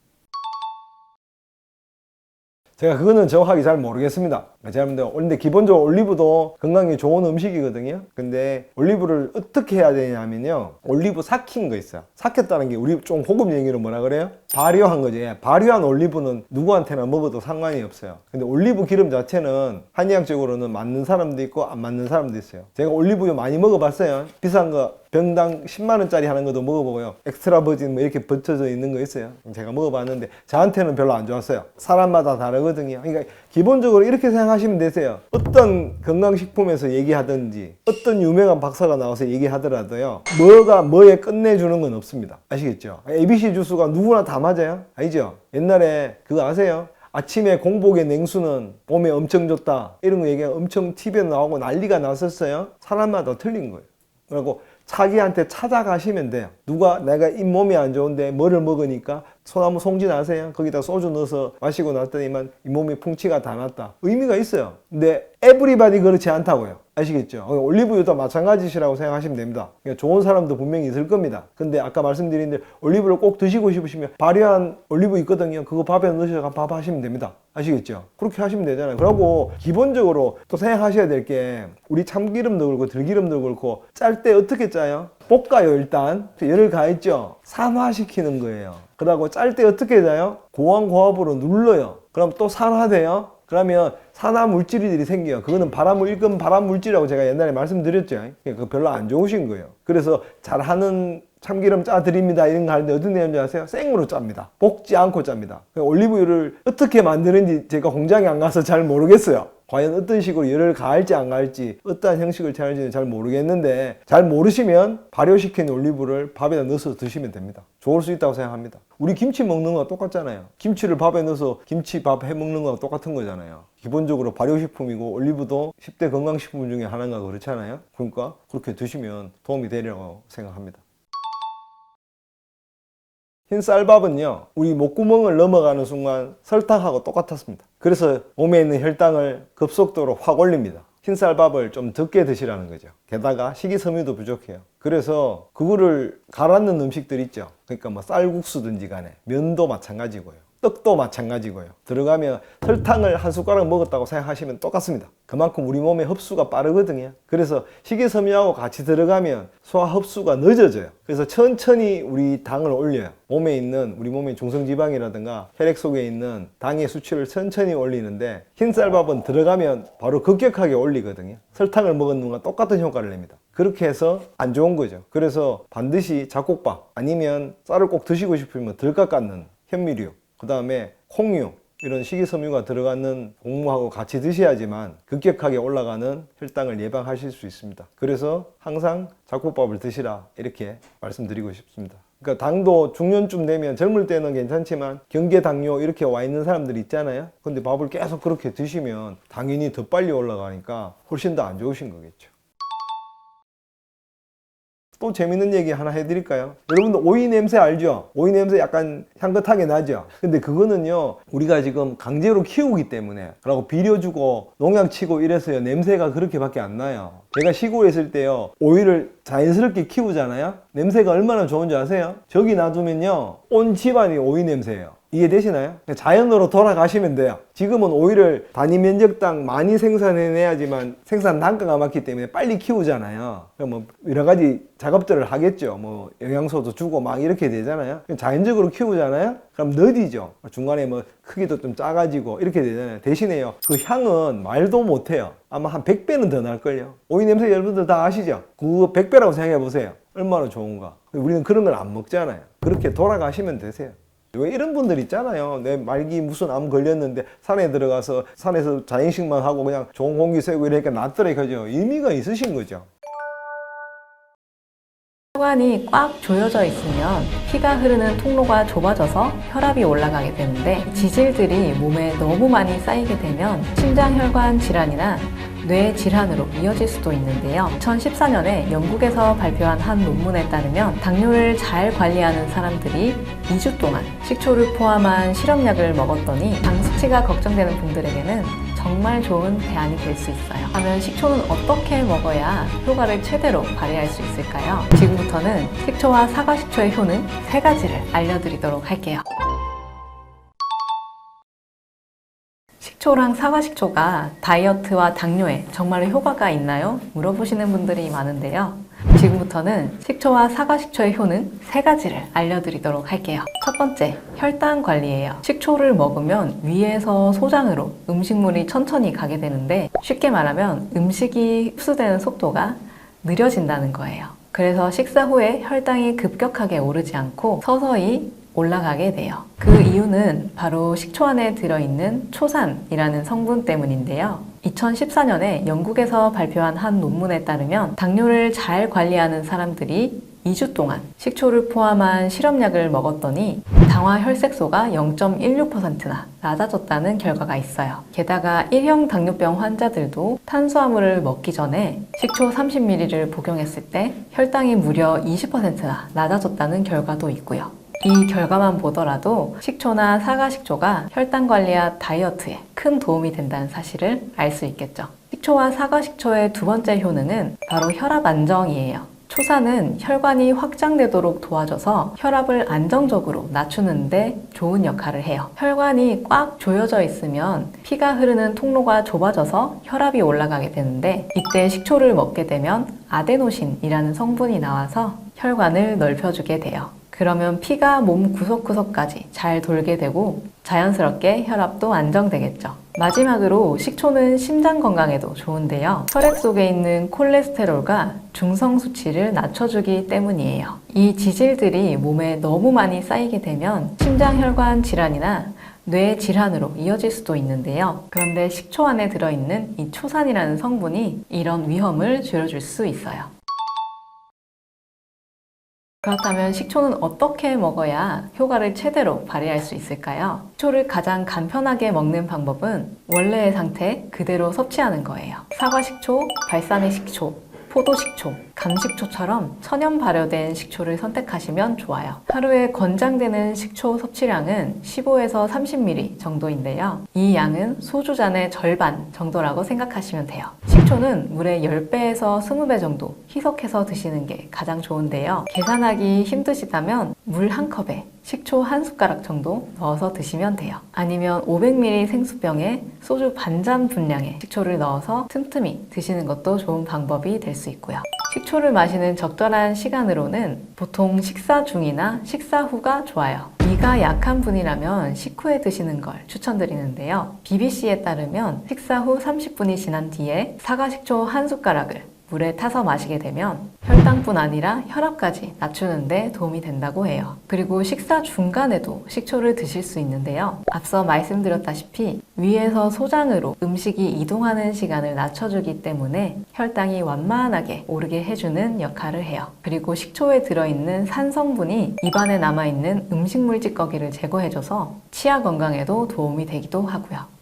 제가 그거는 정확하게 잘 모르겠습니다. 근데 기본적으로 올리브도 건강에 좋은 음식이거든요. 근데 올리브를 어떻게 해야 되냐면요. 올리브 삭힌 거 있어요. 삭혔다는 게 우리 좀 고급 얘기로 뭐라 그래요? 발효한 거죠. 발효한 올리브는 누구한테나 먹어도 상관이 없어요. 근데 올리브 기름 자체는 한의학적으로는 맞는 사람도 있고 안 맞는 사람도 있어요. 제가 올리브유 많이 먹어봤어요. 비싼 거 병당 10만원짜리 하는 것도 먹어보고요. 엑스트라 버진 뭐 이렇게 붙여져 있는 거 있어요. 제가 먹어봤는데 저한테는 별로 안 좋았어요. 사람마다 다르거든요. 그러니까 기본적으로 이렇게 생각하시면 되세요. 어떤 건강식품에서 얘기하든지 어떤 유명한 박사가 나와서 얘기하더라도요. 뭐가 뭐에 끝내주는 건 없습니다. 아시겠죠? ABC 주스가 누구나 다 맞아요? 아니죠? 옛날에 그거 아세요? 아침에 공복에 냉수는 몸에 엄청 좋다. 이런 거 얘기가 엄청 TV에 나오고 난리가 났었어요. 사람마다 틀린 거예요. 그리고 자기한테 찾아가시면 돼요. 누가 내가 잇몸이 안 좋은데 뭐를 먹으니까 소나무 송진 아세요? 거기다 소주 넣어서 마시고 났더니만 잇몸이 풍치가 다 났다. 의미가 있어요. 근데 에브리바디 그렇지 않다고요. 아시겠죠? 올리브유도 마찬가지시라고 생각하시면 됩니다. 그러니까 좋은 사람도 분명히 있을 겁니다. 근데 아까 말씀드린 대로 올리브를 꼭 드시고 싶으시면 발효한 올리브 있거든요. 그거 밥에 넣으셔서 밥 하시면 됩니다. 아시겠죠? 그렇게 하시면 되잖아요. 그리고 기본적으로 또 생각하셔야 될 게 우리 참기름도 그렇고 들기름도 그렇고 짤 때 어떻게 짜요? 볶아요. 일단 열을 가했죠. 산화시키는 거예요. 그러고 짤 때 어떻게 짜요? 고환고압으로 눌러요. 그럼 또 산화돼요. 그러면 산화 물질들이 생겨요. 그거는 일금 발암 물질이라고 제가 옛날에 말씀드렸죠. 그거 별로 안 좋으신 거예요. 그래서 잘하는 참기름 짜 드립니다 이런 거 하는데 어떤 내용인지 아세요? 생으로 짭니다. 볶지 않고 짭니다. 올리브유를 어떻게 만드는지 제가 공장에 안 가서 잘 모르겠어요. 과연 어떤 식으로 열을 가할지 안 가할지 어떠한 형식을 취할지는 잘 모르겠는데 잘 모르시면 발효시킨 올리브를 밥에다 넣어서 드시면 됩니다. 좋을 수 있다고 생각합니다. 우리 김치 먹는 거랑 똑같잖아요. 김치를 밥에 넣어서 김치밥 해 먹는 거랑 똑같은 거잖아요. 기본적으로 발효식품이고 올리브도 10대 건강식품 중에 하나가 그렇잖아요. 그러니까 그렇게 드시면 도움이 되리라고 생각합니다. 흰 쌀밥은요, 우리 목구멍을 넘어가는 순간 설탕하고 똑같았습니다. 그래서 몸에 있는 혈당을 급속도로 확 올립니다. 흰 쌀밥을 좀 적게 드시라는 거죠. 게다가 식이섬유도 부족해요. 그래서 그거를 갈아넣는 음식들 있죠. 그러니까 뭐 쌀국수든지 간에 면도 마찬가지고요. 떡도 마찬가지고요. 들어가면 설탕을 한 숟가락 먹었다고 생각하시면 똑같습니다. 그만큼 우리 몸의 흡수가 빠르거든요. 그래서 식이섬유하고 같이 들어가면 소화 흡수가 늦어져요. 그래서 천천히 우리 당을 올려요. 몸에 있는 우리 몸의 중성지방이라든가 혈액 속에 있는 당의 수치를 천천히 올리는데, 흰쌀밥은 들어가면 바로 급격하게 올리거든요. 설탕을 먹은 놈과 똑같은 효과를 냅니다. 그렇게 해서 안 좋은 거죠. 그래서 반드시 잡곡밥 아니면 쌀을 꼭 드시고 싶으면 들깍 깎는 현미류, 그 다음에 콩류, 이런 식이섬유가 들어가는 곡물하고 같이 드셔야지만 급격하게 올라가는 혈당을 예방하실 수 있습니다. 그래서 항상 잡곡밥을 드시라 이렇게 말씀드리고 싶습니다. 그러니까 당도 중년쯤 되면, 젊을 때는 괜찮지만 경계 당뇨 이렇게 와 있는 사람들 있잖아요. 근데 밥을 계속 그렇게 드시면 당연히 더 빨리 올라가니까 훨씬 더 안 좋으신 거겠죠. 또 재밌는 얘기 하나 해드릴까요? 여러분들 오이 냄새 알죠? 오이 냄새 약간 향긋하게 나죠? 근데 그거는요, 우리가 지금 강제로 키우기 때문에, 그리고 비료주고 농약 치고 이래서요, 냄새가 그렇게밖에 안 나요. 제가 시골에 있을 때요, 오이를 자연스럽게 키우잖아요? 냄새가 얼마나 좋은지 아세요? 저기 놔두면요, 온 집안이 오이 냄새예요. 이해되시나요? 자연으로 돌아가시면 돼요. 지금은 오이를 단위 면적당 많이 생산해내야지만 생산 단가가 많기 때문에 빨리 키우잖아요. 그럼 뭐 여러 가지 작업들을 하겠죠. 뭐 영양소도 주고 막 이렇게 되잖아요. 자연적으로 키우잖아요. 그럼 느리죠. 중간에 뭐 크기도 좀 작아지고 이렇게 되잖아요. 대신에요, 그 향은 말도 못해요. 아마 한 100배는 더 날걸요. 오이 냄새 여러분들 다 아시죠? 그 100배라고 생각해 보세요. 얼마나 좋은가. 우리는 그런 걸 안 먹잖아요. 그렇게 돌아가시면 되세요. 왜 이런 분들 있잖아요. 내 말기 무슨 암 걸렸는데 산에 들어가서 산에서 자연식만 하고 그냥 좋은 공기 쐬고 이러니까 낫더래. 그죠? 의미가 있으신 거죠. 혈관이 꽉 조여져 있으면 피가 흐르는 통로가 좁아져서 혈압이 올라가게 되는데, 지질들이 몸에 너무 많이 쌓이게 되면 심장혈관 질환이나 뇌 질환으로 이어질 수도 있는데요. 2014년에 영국에서 발표한 한 논문에 따르면 당뇨를 잘 관리하는 사람들이 2주 동안 식초를 포함한 실험약을 먹었더니 당 수치가 걱정되는 분들에게는 정말 좋은 대안이 될 수 있어요. 그러면 식초는 어떻게 먹어야 효과를 최대로 발휘할 수 있을까요? 지금부터는 식초와 사과식초의 효능 3가지를 알려드리도록 할게요. 식초랑 사과식초가 다이어트와 당뇨에 정말로 효과가 있나요? 물어보시는 분들이 많은데요. 지금부터는 식초와 사과식초의 효능 3가지를 알려드리도록 할게요. 첫 번째, 혈당 관리예요. 식초를 먹으면 위에서 소장으로 음식물이 천천히 가게 되는데, 쉽게 말하면 음식이 흡수되는 속도가 느려진다는 거예요. 그래서 식사 후에 혈당이 급격하게 오르지 않고 서서히 올라가게 돼요. 그 이유는 바로 식초 안에 들어있는 초산이라는 성분 때문인데요. 2014년에 영국에서 발표한 한 논문에 따르면 당뇨를 잘 관리하는 사람들이 2주 동안 식초를 포함한 실험약을 먹었더니 당화 혈색소가 0.16%나 낮아졌다는 결과가 있어요. 게다가 1형 당뇨병 환자들도 탄수화물을 먹기 전에 식초 30ml를 복용했을 때 혈당이 무려 20%나 낮아졌다는 결과도 있고요. 이 결과만 보더라도 식초나 사과식초가 혈당 관리와 다이어트에 큰 도움이 된다는 사실을 알 수 있겠죠. 식초와 사과식초의 두 번째 효능은 바로 혈압 안정이에요. 초산은 혈관이 확장되도록 도와줘서 혈압을 안정적으로 낮추는데 좋은 역할을 해요. 혈관이 꽉 조여져 있으면 피가 흐르는 통로가 좁아져서 혈압이 올라가게 되는데, 이때 식초를 먹게 되면 아데노신이라는 성분이 나와서 혈관을 넓혀주게 돼요. 그러면 피가 몸 구석구석까지 잘 돌게 되고 자연스럽게 혈압도 안정되겠죠. 마지막으로 식초는 심장 건강에도 좋은데요. 혈액 속에 있는 콜레스테롤과 중성 수치를 낮춰주기 때문이에요. 이 지질들이 몸에 너무 많이 쌓이게 되면 심장혈관 질환이나 뇌 질환으로 이어질 수도 있는데요. 그런데 식초 안에 들어있는 이 초산이라는 성분이 이런 위험을 줄여줄 수 있어요. 그렇다면 식초는 어떻게 먹어야 효과를 최대로 발휘할 수 있을까요? 식초를 가장 간편하게 먹는 방법은 원래의 상태 그대로 섭취하는 거예요. 사과식초, 발사믹 식초, 포도식초, 감식초처럼 천연 발효된 식초를 선택하시면 좋아요. 하루에 권장되는 식초 섭취량은 15에서 30ml 정도인데요. 이 양은 소주 잔의 절반 정도라고 생각하시면 돼요. 식초는 물의 10배에서 20배 정도 희석해서 드시는 게 가장 좋은데요. 계산하기 힘드시다면 물 한 컵에 식초 한 숟가락 정도 넣어서 드시면 돼요. 아니면 500ml 생수병에 소주 반잔 분량의 식초를 넣어서 틈틈이 드시는 것도 좋은 방법이 될 수 있고요. 식초를 마시는 적절한 시간으로는 보통 식사 중이나 식사 후가 좋아요. 위가 약한 분이라면 식후에 드시는 걸 추천드리는데요. BBC에 따르면 식사 후 30분이 지난 뒤에 사과식초 한 숟가락을 물에 타서 마시게 되면 혈당뿐 아니라 혈압까지 낮추는 데 도움이 된다고 해요. 그리고 식사 중간에도 식초를 드실 수 있는데요. 앞서 말씀드렸다시피 위에서 소장으로 음식이 이동하는 시간을 낮춰주기 때문에 혈당이 완만하게 오르게 해주는 역할을 해요. 그리고 식초에 들어있는 산 성분이 입안에 남아있는 음식물 찌꺼기를 제거해줘서 치아 건강에도 도움이 되기도 하고요.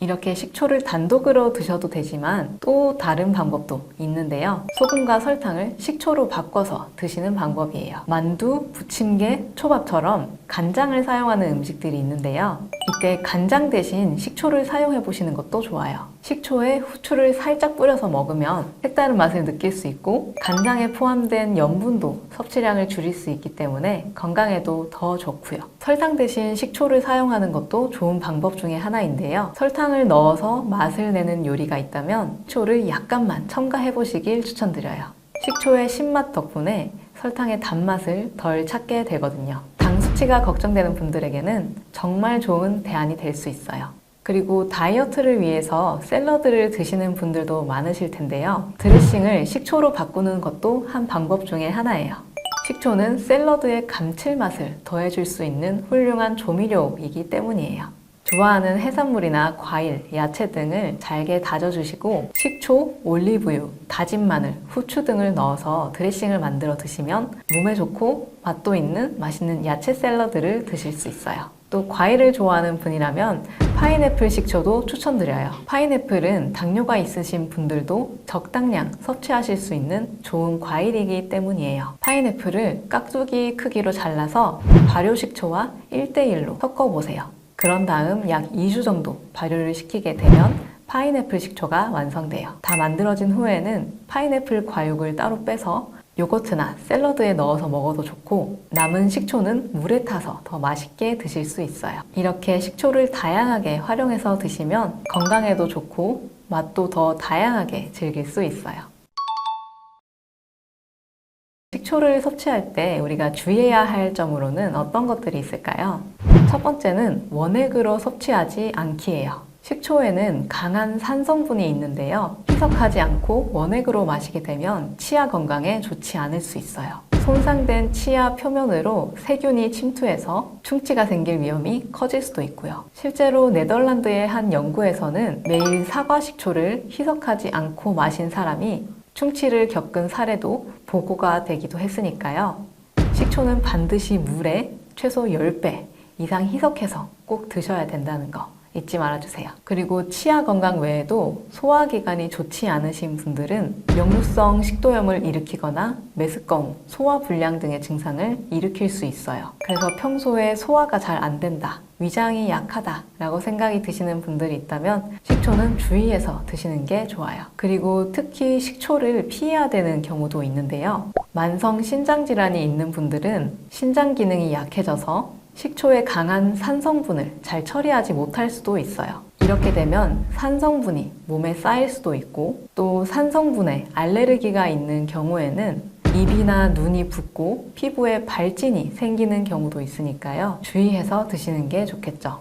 이렇게 식초를 단독으로 드셔도 되지만 또 다른 방법도 있는데요. 소금과 설탕을 식초로 바꿔서 드시는 방법이에요. 만두, 부침개, 초밥처럼 간장을 사용하는 음식들이 있는데요. 이때 간장 대신 식초를 사용해 보시는 것도 좋아요. 식초에 후추를 살짝 뿌려서 먹으면 색다른 맛을 느낄 수 있고 간장에 포함된 염분도 섭취량을 줄일 수 있기 때문에 건강에도 더 좋고요. 설탕 대신 식초를 사용하는 것도 좋은 방법 중에 하나인데요. 설탕을 넣어서 맛을 내는 요리가 있다면 식초를 약간만 첨가해 보시길 추천드려요. 식초의 신맛 덕분에 설탕의 단맛을 덜 찾게 되거든요. 당 수치가 걱정되는 분들에게는 정말 좋은 대안이 될 수 있어요. 그리고 다이어트를 위해서 샐러드를 드시는 분들도 많으실 텐데요. 드레싱을 식초로 바꾸는 것도 한 방법 중에 하나예요. 식초는 샐러드의 감칠맛을 더해줄 수 있는 훌륭한 조미료이기 때문이에요. 좋아하는 해산물이나 과일, 야채 등을 잘게 다져주시고 식초, 올리브유, 다진 마늘, 후추 등을 넣어서 드레싱을 만들어 드시면 몸에 좋고 맛도 있는 맛있는 야채 샐러드를 드실 수 있어요. 또 과일을 좋아하는 분이라면 파인애플 식초도 추천드려요. 파인애플은 당뇨가 있으신 분들도 적당량 섭취하실 수 있는 좋은 과일이기 때문이에요. 파인애플을 깍두기 크기로 잘라서 발효식초와 1:1로 섞어보세요. 그런 다음 약 2주 정도 발효를 시키게 되면 파인애플 식초가 완성돼요. 다 만들어진 후에는 파인애플 과육을 따로 빼서 요거트나 샐러드에 넣어서 먹어도 좋고 남은 식초는 물에 타서 더 맛있게 드실 수 있어요. 이렇게 식초를 다양하게 활용해서 드시면 건강에도 좋고 맛도 더 다양하게 즐길 수 있어요. 식초를 섭취할 때 우리가 주의해야 할 점으로는 어떤 것들이 있을까요? 첫 번째는 원액으로 섭취하지 않기예요. 식초에는 강한 산 성분이 있는데요. 희석하지 않고 원액으로 마시게 되면 치아 건강에 좋지 않을 수 있어요. 손상된 치아 표면으로 세균이 침투해서 충치가 생길 위험이 커질 수도 있고요. 실제로 네덜란드의 한 연구에서는 매일 사과 식초를 희석하지 않고 마신 사람이 충치를 겪은 사례도 보고가 되기도 했으니까요. 식초는 반드시 물에 최소 10배 이상 희석해서 꼭 드셔야 된다는 거 잊지 말아주세요. 그리고 치아 건강 외에도 소화기관이 좋지 않으신 분들은 역류성 식도염을 일으키거나 메스꺼움, 소화불량 등의 증상을 일으킬 수 있어요. 그래서 평소에 소화가 잘 안 된다, 위장이 약하다 라고 생각이 드시는 분들이 있다면 식초는 주의해서 드시는 게 좋아요. 그리고 특히 식초를 피해야 되는 경우도 있는데요. 만성 신장질환이 있는 분들은 신장 기능이 약해져서 식초의 강한 산 성분을 잘 처리하지 못할 수도 있어요. 이렇게 되면 산 성분이 몸에 쌓일 수도 있고 또 산 성분에 알레르기가 있는 경우에는 입이나 눈이 붓고 피부에 발진이 생기는 경우도 있으니까요. 주의해서 드시는 게 좋겠죠.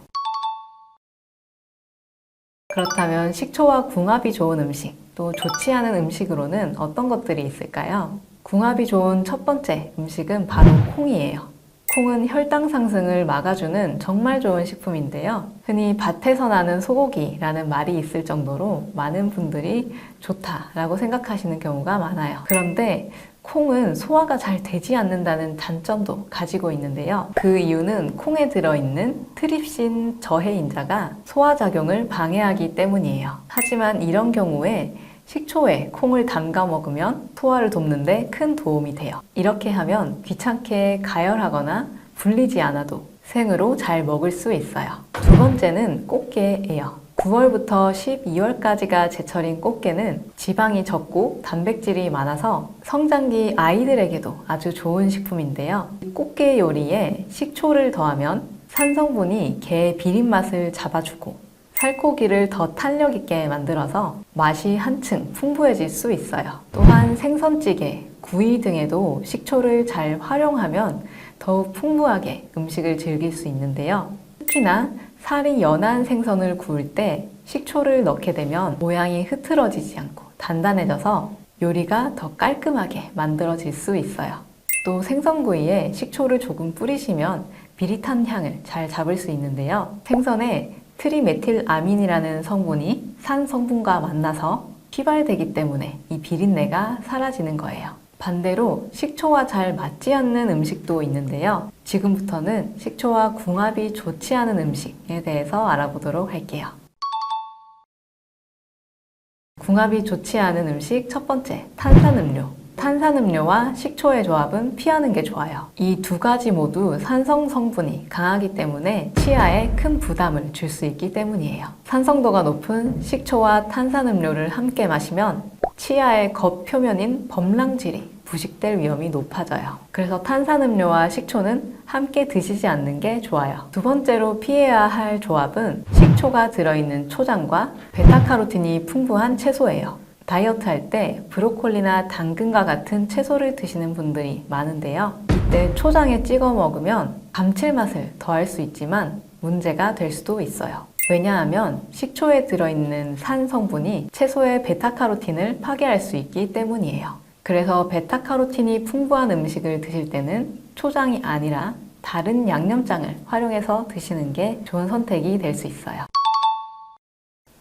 그렇다면 식초와 궁합이 좋은 음식, 또 좋지 않은 음식으로는 어떤 것들이 있을까요? 궁합이 좋은 첫 번째 음식은 바로 콩이에요. 콩은 혈당 상승을 막아주는 정말 좋은 식품인데요. 흔히 밭에서 나는 소고기라는 말이 있을 정도로 많은 분들이 좋다라고 생각하시는 경우가 많아요. 그런데 콩은 소화가 잘 되지 않는다는 단점도 가지고 있는데요. 그 이유는 콩에 들어있는 트립신 저해인자가 소화작용을 방해하기 때문이에요. 하지만 이런 경우에 식초에 콩을 담가 먹으면 소화를 돕는데 큰 도움이 돼요. 이렇게 하면 귀찮게 가열하거나 불리지 않아도 생으로 잘 먹을 수 있어요. 두 번째는 꽃게예요. 9월부터 12월까지가 제철인 꽃게는 지방이 적고 단백질이 많아서 성장기 아이들에게도 아주 좋은 식품인데요. 꽃게 요리에 식초를 더하면 산성분이 게의 비린 맛을 잡아주고 살코기를 더 탄력 있게 만들어서 맛이 한층 풍부해질 수 있어요. 또한 생선찌개, 구이 등에도 식초를 잘 활용하면 더욱 풍부하게 음식을 즐길 수 있는데요. 특히나 살이 연한 생선을 구울 때 식초를 넣게 되면 모양이 흐트러지지 않고 단단해져서 요리가 더 깔끔하게 만들어질 수 있어요. 또 생선구이에 식초를 조금 뿌리시면 비릿한 향을 잘 잡을 수 있는데요. 생선에 트리메틸아민이라는 성분이 산 성분과 만나서 휘발되기 때문에 이 비린내가 사라지는 거예요. 반대로 식초와 잘 맞지 않는 음식도 있는데요. 지금부터는 식초와 궁합이 좋지 않은 음식에 대해서 알아보도록 할게요. 궁합이 좋지 않은 음식 첫 번째, 탄산음료. 탄산음료와 식초의 조합은 피하는 게 좋아요. 이 두 가지 모두 산성 성분이 강하기 때문에 치아에 큰 부담을 줄 수 있기 때문이에요. 산성도가 높은 식초와 탄산음료를 함께 마시면 치아의 겉표면인 범랑질이 부식될 위험이 높아져요. 그래서 탄산음료와 식초는 함께 드시지 않는 게 좋아요. 두 번째로 피해야 할 조합은 식초가 들어있는 초장과 베타카로틴이 풍부한 채소예요. 다이어트 할 때 브로콜리나 당근과 같은 채소를 드시는 분들이 많은데요. 이때 초장에 찍어 먹으면 감칠맛을 더할 수 있지만 문제가 될 수도 있어요. 왜냐하면 식초에 들어있는 산 성분이 채소의 베타카로틴을 파괴할 수 있기 때문이에요. 그래서 베타카로틴이 풍부한 음식을 드실 때는 초장이 아니라 다른 양념장을 활용해서 드시는 게 좋은 선택이 될 수 있어요.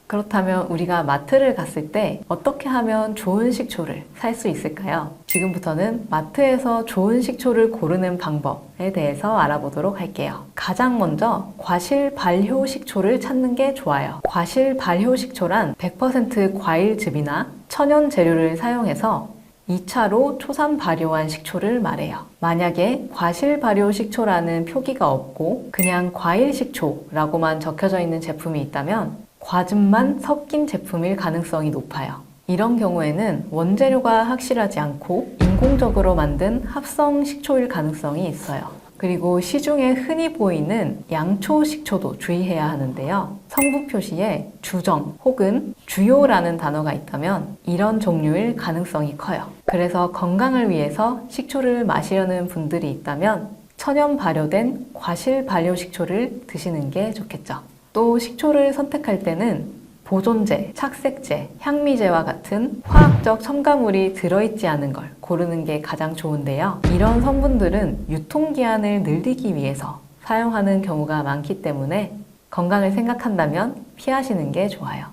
그렇다면 우리가 마트를 갔을 때 어떻게 하면 좋은 식초를 살 수 있을까요? 지금부터는 마트에서 좋은 식초를 고르는 방법에 대해서 알아보도록 할게요. 가장 먼저 과실 발효 식초를 찾는 게 좋아요. 과실 발효 식초란 100% 과일즙이나 천연 재료를 사용해서 2차로 초산 발효한 식초를 말해요. 만약에 과실 발효 식초라는 표기가 없고 그냥 과일 식초라고만 적혀져 있는 제품이 있다면 과즙만 섞인 제품일 가능성이 높아요. 이런 경우에는 원재료가 확실하지 않고 인공적으로 만든 합성 식초일 가능성이 있어요. 그리고 시중에 흔히 보이는 양초 식초도 주의해야 하는데요. 성분 표시에 주정 혹은 주요라는 단어가 있다면 이런 종류일 가능성이 커요. 그래서 건강을 위해서 식초를 마시려는 분들이 있다면 천연 발효된 과실 발효 식초를 드시는 게 좋겠죠. 또 식초를 선택할 때는 보존제, 착색제, 향미제와 같은 화학적 첨가물이 들어있지 않은 걸 고르는 게 가장 좋은데요. 이런 성분들은 유통기한을 늘리기 위해서 사용하는 경우가 많기 때문에 건강을 생각한다면 피하시는 게 좋아요.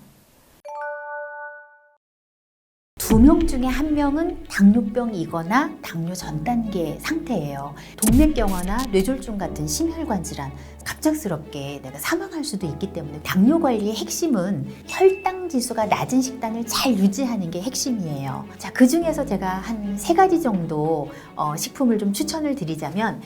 2명 중에 1명은 당뇨병이거나 당뇨 전 단계 상태예요. 동맥경화나 뇌졸중 같은 심혈관 질환, 갑작스럽게 내가 사망할 수도 있기 때문에 당뇨 관리의 핵심은 혈당 지수가 낮은 식단을 잘 유지하는 게 핵심이에요. 자, 그 중에서 제가 한 3가지 정도 식품을 좀 추천을 드리자면,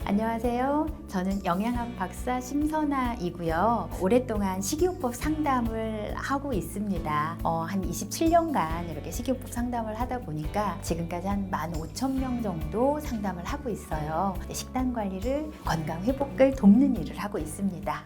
안녕하세요. 저는 영양학 박사 심선아이고요. 오랫동안 식이요법 상담을 하고 있습니다. 한 27년간 이렇게 식이요법 상담을 하다 보니까 지금까지 한 15,000명 정도 상담을 하고 있어요. 식단 관리를, 건강 회복을 돕는 일을 하고 있습니다.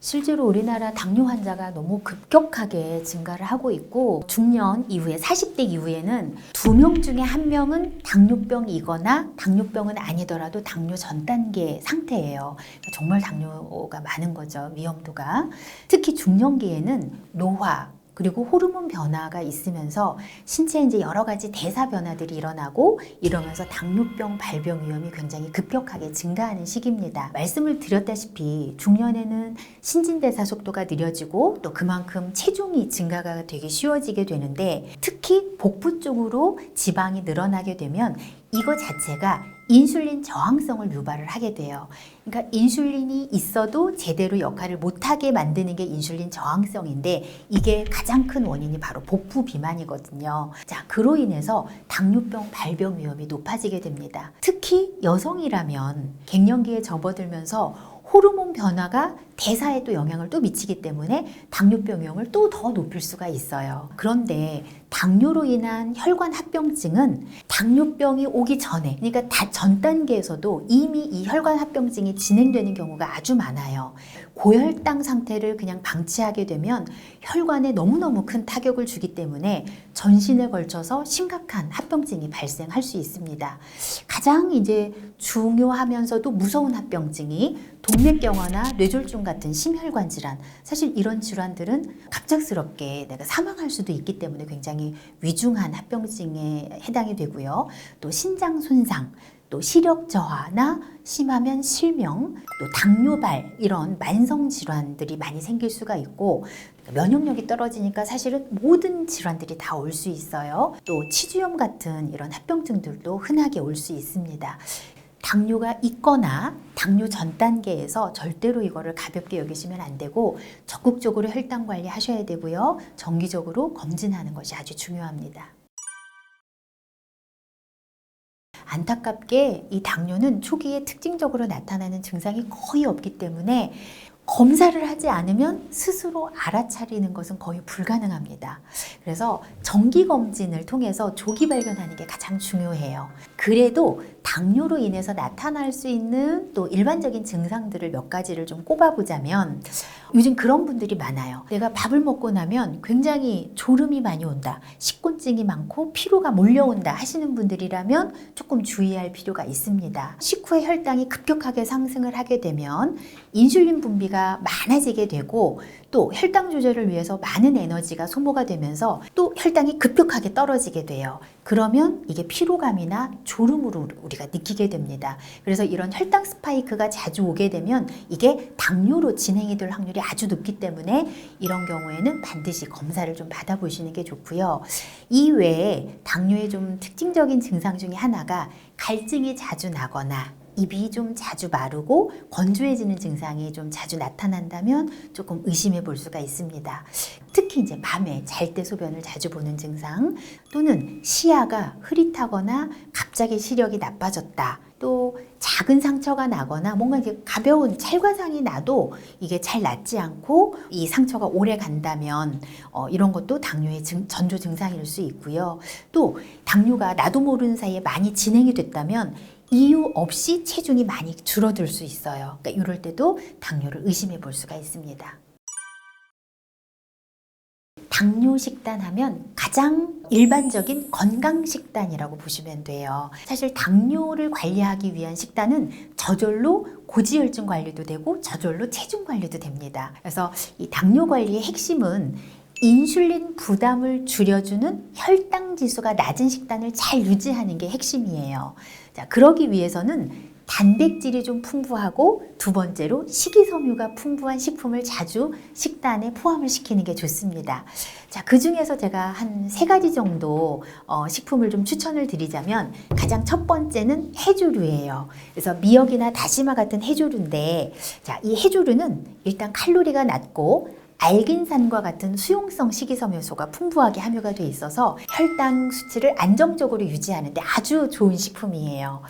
실제로 우리나라 당뇨 환자가 너무 급격하게 증가를 하고 있고, 중년 이후에 40대 이후에는 2명 중에 1명은 당뇨병이거나 당뇨병은 아니더라도 당뇨 전 단계 상태예요. 정말 당뇨가 많은 거죠, 위험도가. 특히 중년기에는 노화 그리고 호르몬 변화가 있으면서 신체에 이제 여러 가지 대사 변화들이 일어나고 이러면서 당뇨병 발병 위험이 굉장히 급격하게 증가하는 시기입니다. 말씀을 드렸다시피 중년에는 신진대사 속도가 느려지고 또 그만큼 체중이 증가가 되게 쉬워지게 되는데, 특히 복부 쪽으로 지방이 늘어나게 되면 이거 자체가 인슐린 저항성을 유발을 하게 돼요. 그러니까 인슐린이 있어도 제대로 역할을 못하게 만드는 게 인슐린 저항성인데 이게 가장 큰 원인이 바로 복부 비만이거든요. 자, 그로 인해서 당뇨병 발병 위험이 높아지게 됩니다. 특히 여성이라면 갱년기에 접어들면서 호르몬 변화가 대사에 또 영향을 또 미치기 때문에 당뇨병 위험을 또 더 높일 수가 있어요. 그런데 당뇨로 인한 혈관 합병증은 당뇨병이 오기 전에, 그러니까 다 전 단계에서도 이미 이 혈관 합병증이 진행되는 경우가 아주 많아요. 고혈당 상태를 그냥 방치하게 되면 혈관에 너무너무 큰 타격을 주기 때문에 전신에 걸쳐서 심각한 합병증이 발생할 수 있습니다. 가장 이제 중요하면서도 무서운 합병증이 동맥경화나 뇌졸중 같은 심혈관 질환, 사실 이런 질환들은 갑작스럽게 내가 사망할 수도 있기 때문에 굉장히 위중한 합병증에 해당이 되고요. 또 신장 손상, 또 시력 저하나 심하면 실명, 또 당뇨발 이런 만성 질환들이 많이 생길 수가 있고 면역력이 떨어지니까 사실은 모든 질환들이 다 올 수 있어요. 또 치주염 같은 이런 합병증들도 흔하게 올 수 있습니다. 당뇨가 있거나 당뇨 전 단계에서 절대로 이거를 가볍게 여기시면 안 되고 적극적으로 혈당 관리 하셔야 되고요. 정기적으로 검진하는 것이 아주 중요합니다. 안타깝게 이 당뇨는 초기에 특징적으로 나타나는 증상이 거의 없기 때문에 검사를 하지 않으면 스스로 알아차리는 것은 거의 불가능합니다. 그래서 정기검진을 통해서 조기 발견하는 게 가장 중요해요. 그래도 당뇨로 인해서 나타날 수 있는 또 일반적인 증상들을 몇 가지를 좀 꼽아보자면 요즘 그런 분들이 많아요. 내가 밥을 먹고 나면 굉장히 졸음이 많이 온다, 식곤증이 많고 피로가 몰려온다 하시는 분들이라면 조금 주의할 필요가 있습니다. 식후에 혈당이 급격하게 상승을 하게 되면 인슐린 분비가 많아지게 되고 또 혈당 조절을 위해서 많은 에너지가 소모가 되면서 또 혈당이 급격하게 떨어지게 돼요. 그러면 이게 피로감이나 졸음으로 우리가 느끼게 됩니다. 그래서 이런 혈당 스파이크가 자주 오게 되면 이게 당뇨로 진행이 될 확률이 아주 높기 때문에 이런 경우에는 반드시 검사를 좀 받아보시는 게 좋고요. 이외에 당뇨의 좀 특징적인 증상 중에 하나가 갈증이 자주 나거나 입이 좀 자주 마르고 건조해지는 증상이 좀 자주 나타난다면 조금 의심해 볼 수가 있습니다. 특히 이제 밤에 잘 때 소변을 자주 보는 증상 또는 시야가 흐릿하거나 갑자기 시력이 나빠졌다. 또 작은 상처가 나거나 뭔가 이렇게 가벼운 찰과상이 나도 이게 잘 낫지 않고 이 상처가 오래 간다면 이런 것도 당뇨의 전조 증상일 수 있고요. 또 당뇨가 나도 모르는 사이에 많이 진행이 됐다면 이유 없이 체중이 많이 줄어들 수 있어요. 그러니까 이럴 때도 당뇨를 의심해 볼 수가 있습니다. 당뇨 식단 하면 가장 일반적인 건강 식단이라고 보시면 돼요. 사실 당뇨를 관리하기 위한 식단은 저절로 고지혈증 관리도 되고 저절로 체중 관리도 됩니다. 그래서 이 당뇨 관리의 핵심은 인슐린 부담을 줄여주는 혈당 지수가 낮은 식단을 잘 유지하는 게 핵심이에요. 자, 그러기 위해서는 단백질이 좀 풍부하고 두 번째로 식이섬유가 풍부한 식품을 자주 식단에 포함을 시키는 게 좋습니다. 자, 그 중에서 제가 한 3가지 정도 식품을 좀 추천을 드리자면 가장 첫 번째는 해조류예요. 그래서 미역이나 다시마 같은 해조류인데 자, 이 해조류는 일단 칼로리가 낮고 알긴산과 같은 수용성 식이섬유소가 풍부하게 함유가 돼 있어서 혈당 수치를 안정적으로 유지하는 데 아주 좋은 식품이에요.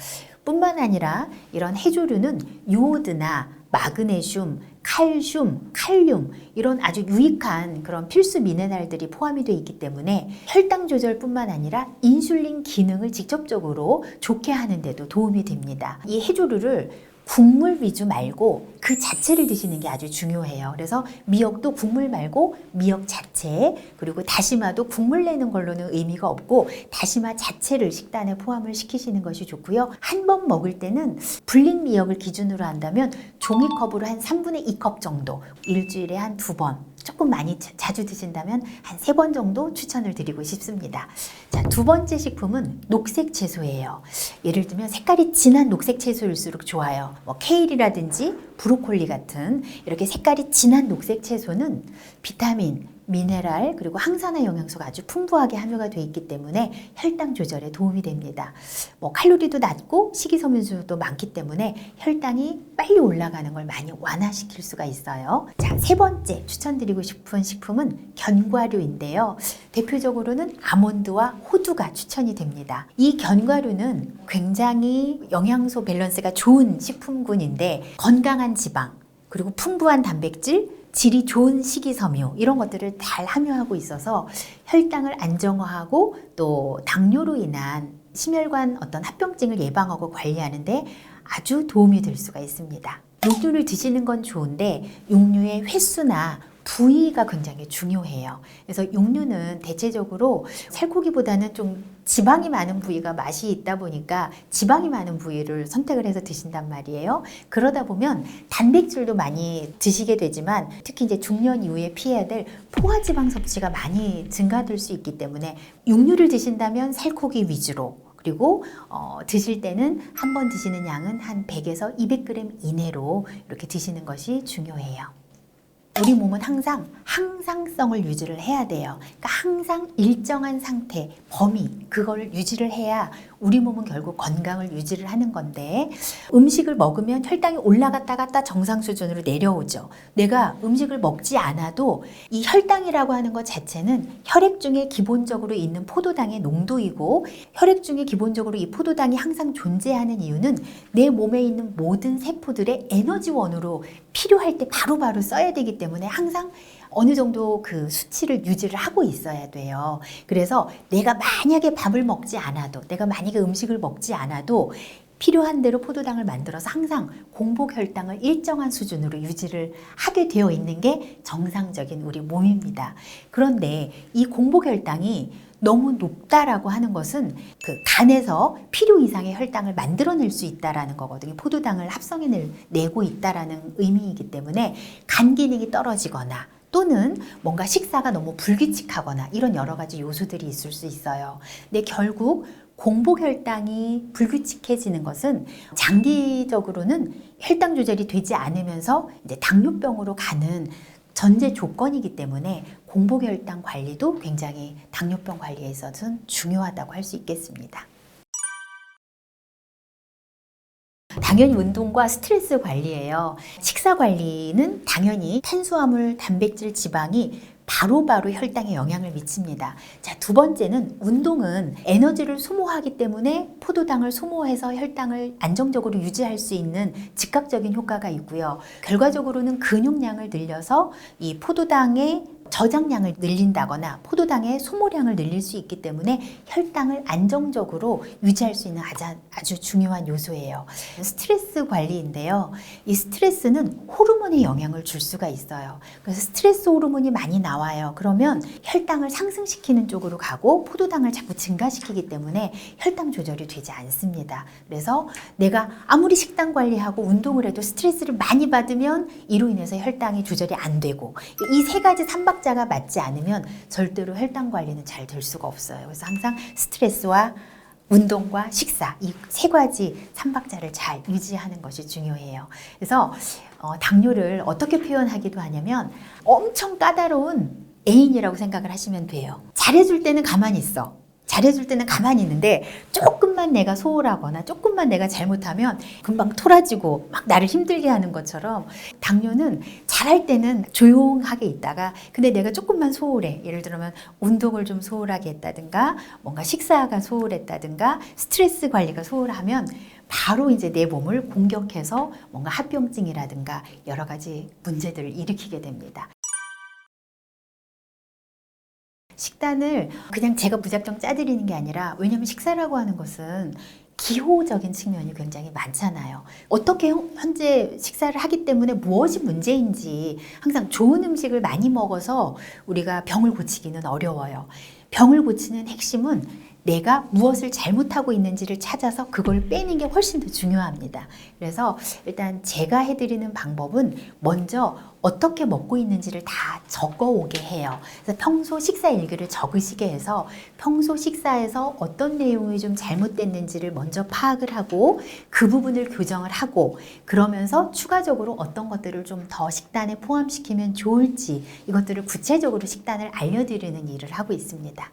뿐만 아니라 이런 해조류는 요오드나 마그네슘, 칼슘, 칼륨 이런 아주 유익한 그런 필수 미네랄들이 포함이 되어 있기 때문에 혈당 조절뿐만 아니라 인슐린 기능을 직접적으로 좋게 하는 데도 도움이 됩니다. 이 해조류를 국물 위주 말고 그 자체를 드시는 게 아주 중요해요. 그래서 미역도 국물 말고 미역 자체, 그리고 다시마도 국물 내는 걸로는 의미가 없고 다시마 자체를 식단에 포함을 시키시는 것이 좋고요. 한 번 먹을 때는 불린 미역을 기준으로 한다면 종이컵으로 한 3분의 2컵 정도, 일주일에 한 2번, 조금 많이 자주 드신다면 한 3번 정도 추천을 드리고 싶습니다. 자, 두 번째 식품은 녹색 채소예요. 예를 들면 색깔이 진한 녹색 채소일수록 좋아요. 뭐 케일이라든지 브로콜리 같은 이렇게 색깔이 진한 녹색 채소는 비타민, 미네랄 그리고 항산화 영양소가 아주 풍부하게 함유가 되어 있기 때문에 혈당 조절에 도움이 됩니다. 뭐 칼로리도 낮고 식이섬유도 많기 때문에 혈당이 빨리 올라가는 걸 많이 완화시킬 수가 있어요. 자, 세 번째 추천드리고 싶은 식품은 견과류인데요. 대표적으로는 아몬드와 호두가 추천이 됩니다. 이 견과류는 굉장히 영양소 밸런스가 좋은 식품군인데 건강한 지방 그리고 풍부한 단백질, 질이 좋은 식이섬유 이런 것들을 잘 함유하고 있어서 혈당을 안정화하고 또 당뇨로 인한 심혈관 어떤 합병증을 예방하고 관리하는데 아주 도움이 될 수가 있습니다. 육류를 드시는 건 좋은데 육류의 횟수나 부위가 굉장히 중요해요. 그래서 육류는 대체적으로 살코기보다는 좀 지방이 많은 부위가 맛이 있다 보니까 지방이 많은 부위를 선택을 해서 드신단 말이에요. 그러다 보면 단백질도 많이 드시게 되지만 특히 이제 중년 이후에 피해야 될 포화지방 섭취가 많이 증가될 수 있기 때문에 육류를 드신다면 살코기 위주로 그리고 드실 때는 한 번 드시는 양은 한 100에서 200g 이내로 이렇게 드시는 것이 중요해요. 우리 몸은 항상 항상성을 유지를 해야 돼요. 그러니까 항상 일정한 상태, 범위, 그걸 유지를 해야 우리 몸은 결국 건강을 유지를 하는 건데 음식을 먹으면 혈당이 올라갔다 갔다 정상 수준으로 내려오죠. 내가 음식을 먹지 않아도 이 혈당이라고 하는 것 자체는 혈액 중에 기본적으로 있는 포도당의 농도이고 혈액 중에 기본적으로 이 포도당이 항상 존재하는 이유는 내 몸에 있는 모든 세포들의 에너지원으로 필요할 때 바로바로 써야 되기 때문에 항상 어느 정도 그 수치를 유지를 하고 있어야 돼요. 그래서 내가 만약에 밥을 먹지 않아도, 내가 만약에 음식을 먹지 않아도 필요한 대로 포도당을 만들어서 항상 공복 혈당을 일정한 수준으로 유지를 하게 되어 있는 게 정상적인 우리 몸입니다. 그런데 이 공복 혈당이 너무 높다라고 하는 것은 그 간에서 필요 이상의 혈당을 만들어낼 수 있다라는 거거든요. 포도당을 합성해내고 있다라는 의미이기 때문에 간 기능이 떨어지거나 또는 뭔가 식사가 너무 불규칙하거나 이런 여러 가지 요소들이 있을 수 있어요. 근데 결국 공복 혈당이 불규칙해지는 것은 장기적으로는 혈당 조절이 되지 않으면서 이제 당뇨병으로 가는 전제 조건이기 때문에 공복 혈당 관리도 굉장히 당뇨병 관리에 있어서는 중요하다고 할 수 있겠습니다. 당연히 운동과 스트레스 관리예요. 식사 관리는 당연히 탄수화물, 단백질, 지방이 바로바로 혈당에 영향을 미칩니다. 자, 두 번째는 운동은 에너지를 소모하기 때문에 포도당을 소모해서 혈당을 안정적으로 유지할 수 있는 즉각적인 효과가 있고요. 결과적으로는 근육량을 늘려서 이 포도당의 저장량을 늘린다거나 포도당의 소모량을 늘릴 수 있기 때문에 혈당을 안정적으로 유지할 수 있는 아주 중요한 요소예요. 스트레스 관리인데요. 이 스트레스는 호르몬에 영향을 줄 수가 있어요. 그래서 스트레스 호르몬이 많이 나와요. 그러면 혈당을 상승시키는 쪽으로 가고 포도당을 자꾸 증가시키기 때문에 혈당 조절이 되지 않습니다. 그래서 내가 아무리 식단 관리하고 운동을 해도 스트레스를 많이 받으면 이로 인해서 혈당이 조절이 안 되고 이 세 가지 삼박자가 맞지 않으면 절대로 혈당 관리는 잘 될 수가 없어요. 그래서 항상 스트레스와 운동과 식사 이 세 가지 삼박자를 잘 유지하는 것이 중요해요. 그래서 당뇨를 어떻게 표현하기도 하냐면 엄청 까다로운 애인이라고 생각을 하시면 돼요. 잘해줄 때는 가만히 있어. 잘해줄 때는 가만히 있는데 조금만 내가 소홀하거나 조금만 내가 잘못하면 금방 토라지고 막 나를 힘들게 하는 것처럼 당뇨는 잘할 때는 조용하게 있다가 근데 내가 조금만 소홀해. 예를 들면 운동을 좀 소홀하게 했다든가 뭔가 식사가 소홀했다든가 스트레스 관리가 소홀하면 바로 이제 내 몸을 공격해서 뭔가 합병증이라든가 여러 가지 문제들을 일으키게 됩니다. 식단을 그냥 제가 무작정 짜드리는 게 아니라 왜냐하면 식사라고 하는 것은 기호적인 측면이 굉장히 많잖아요. 어떻게 현재 식사를 하기 때문에 무엇이 문제인지 항상 좋은 음식을 많이 먹어서 우리가 병을 고치기는 어려워요. 병을 고치는 핵심은 내가 무엇을 잘못하고 있는지를 찾아서 그걸 빼는 게 훨씬 더 중요합니다. 그래서 일단 제가 해드리는 방법은 먼저 어떻게 먹고 있는지를 다 적어오게 해요. 그래서 평소 식사 일기를 적으시게 해서 평소 식사에서 어떤 내용이 좀 잘못됐는지를 먼저 파악을 하고 그 부분을 교정을 하고 그러면서 추가적으로 어떤 것들을 좀 더 식단에 포함시키면 좋을지 이것들을 구체적으로 식단을 알려드리는 일을 하고 있습니다.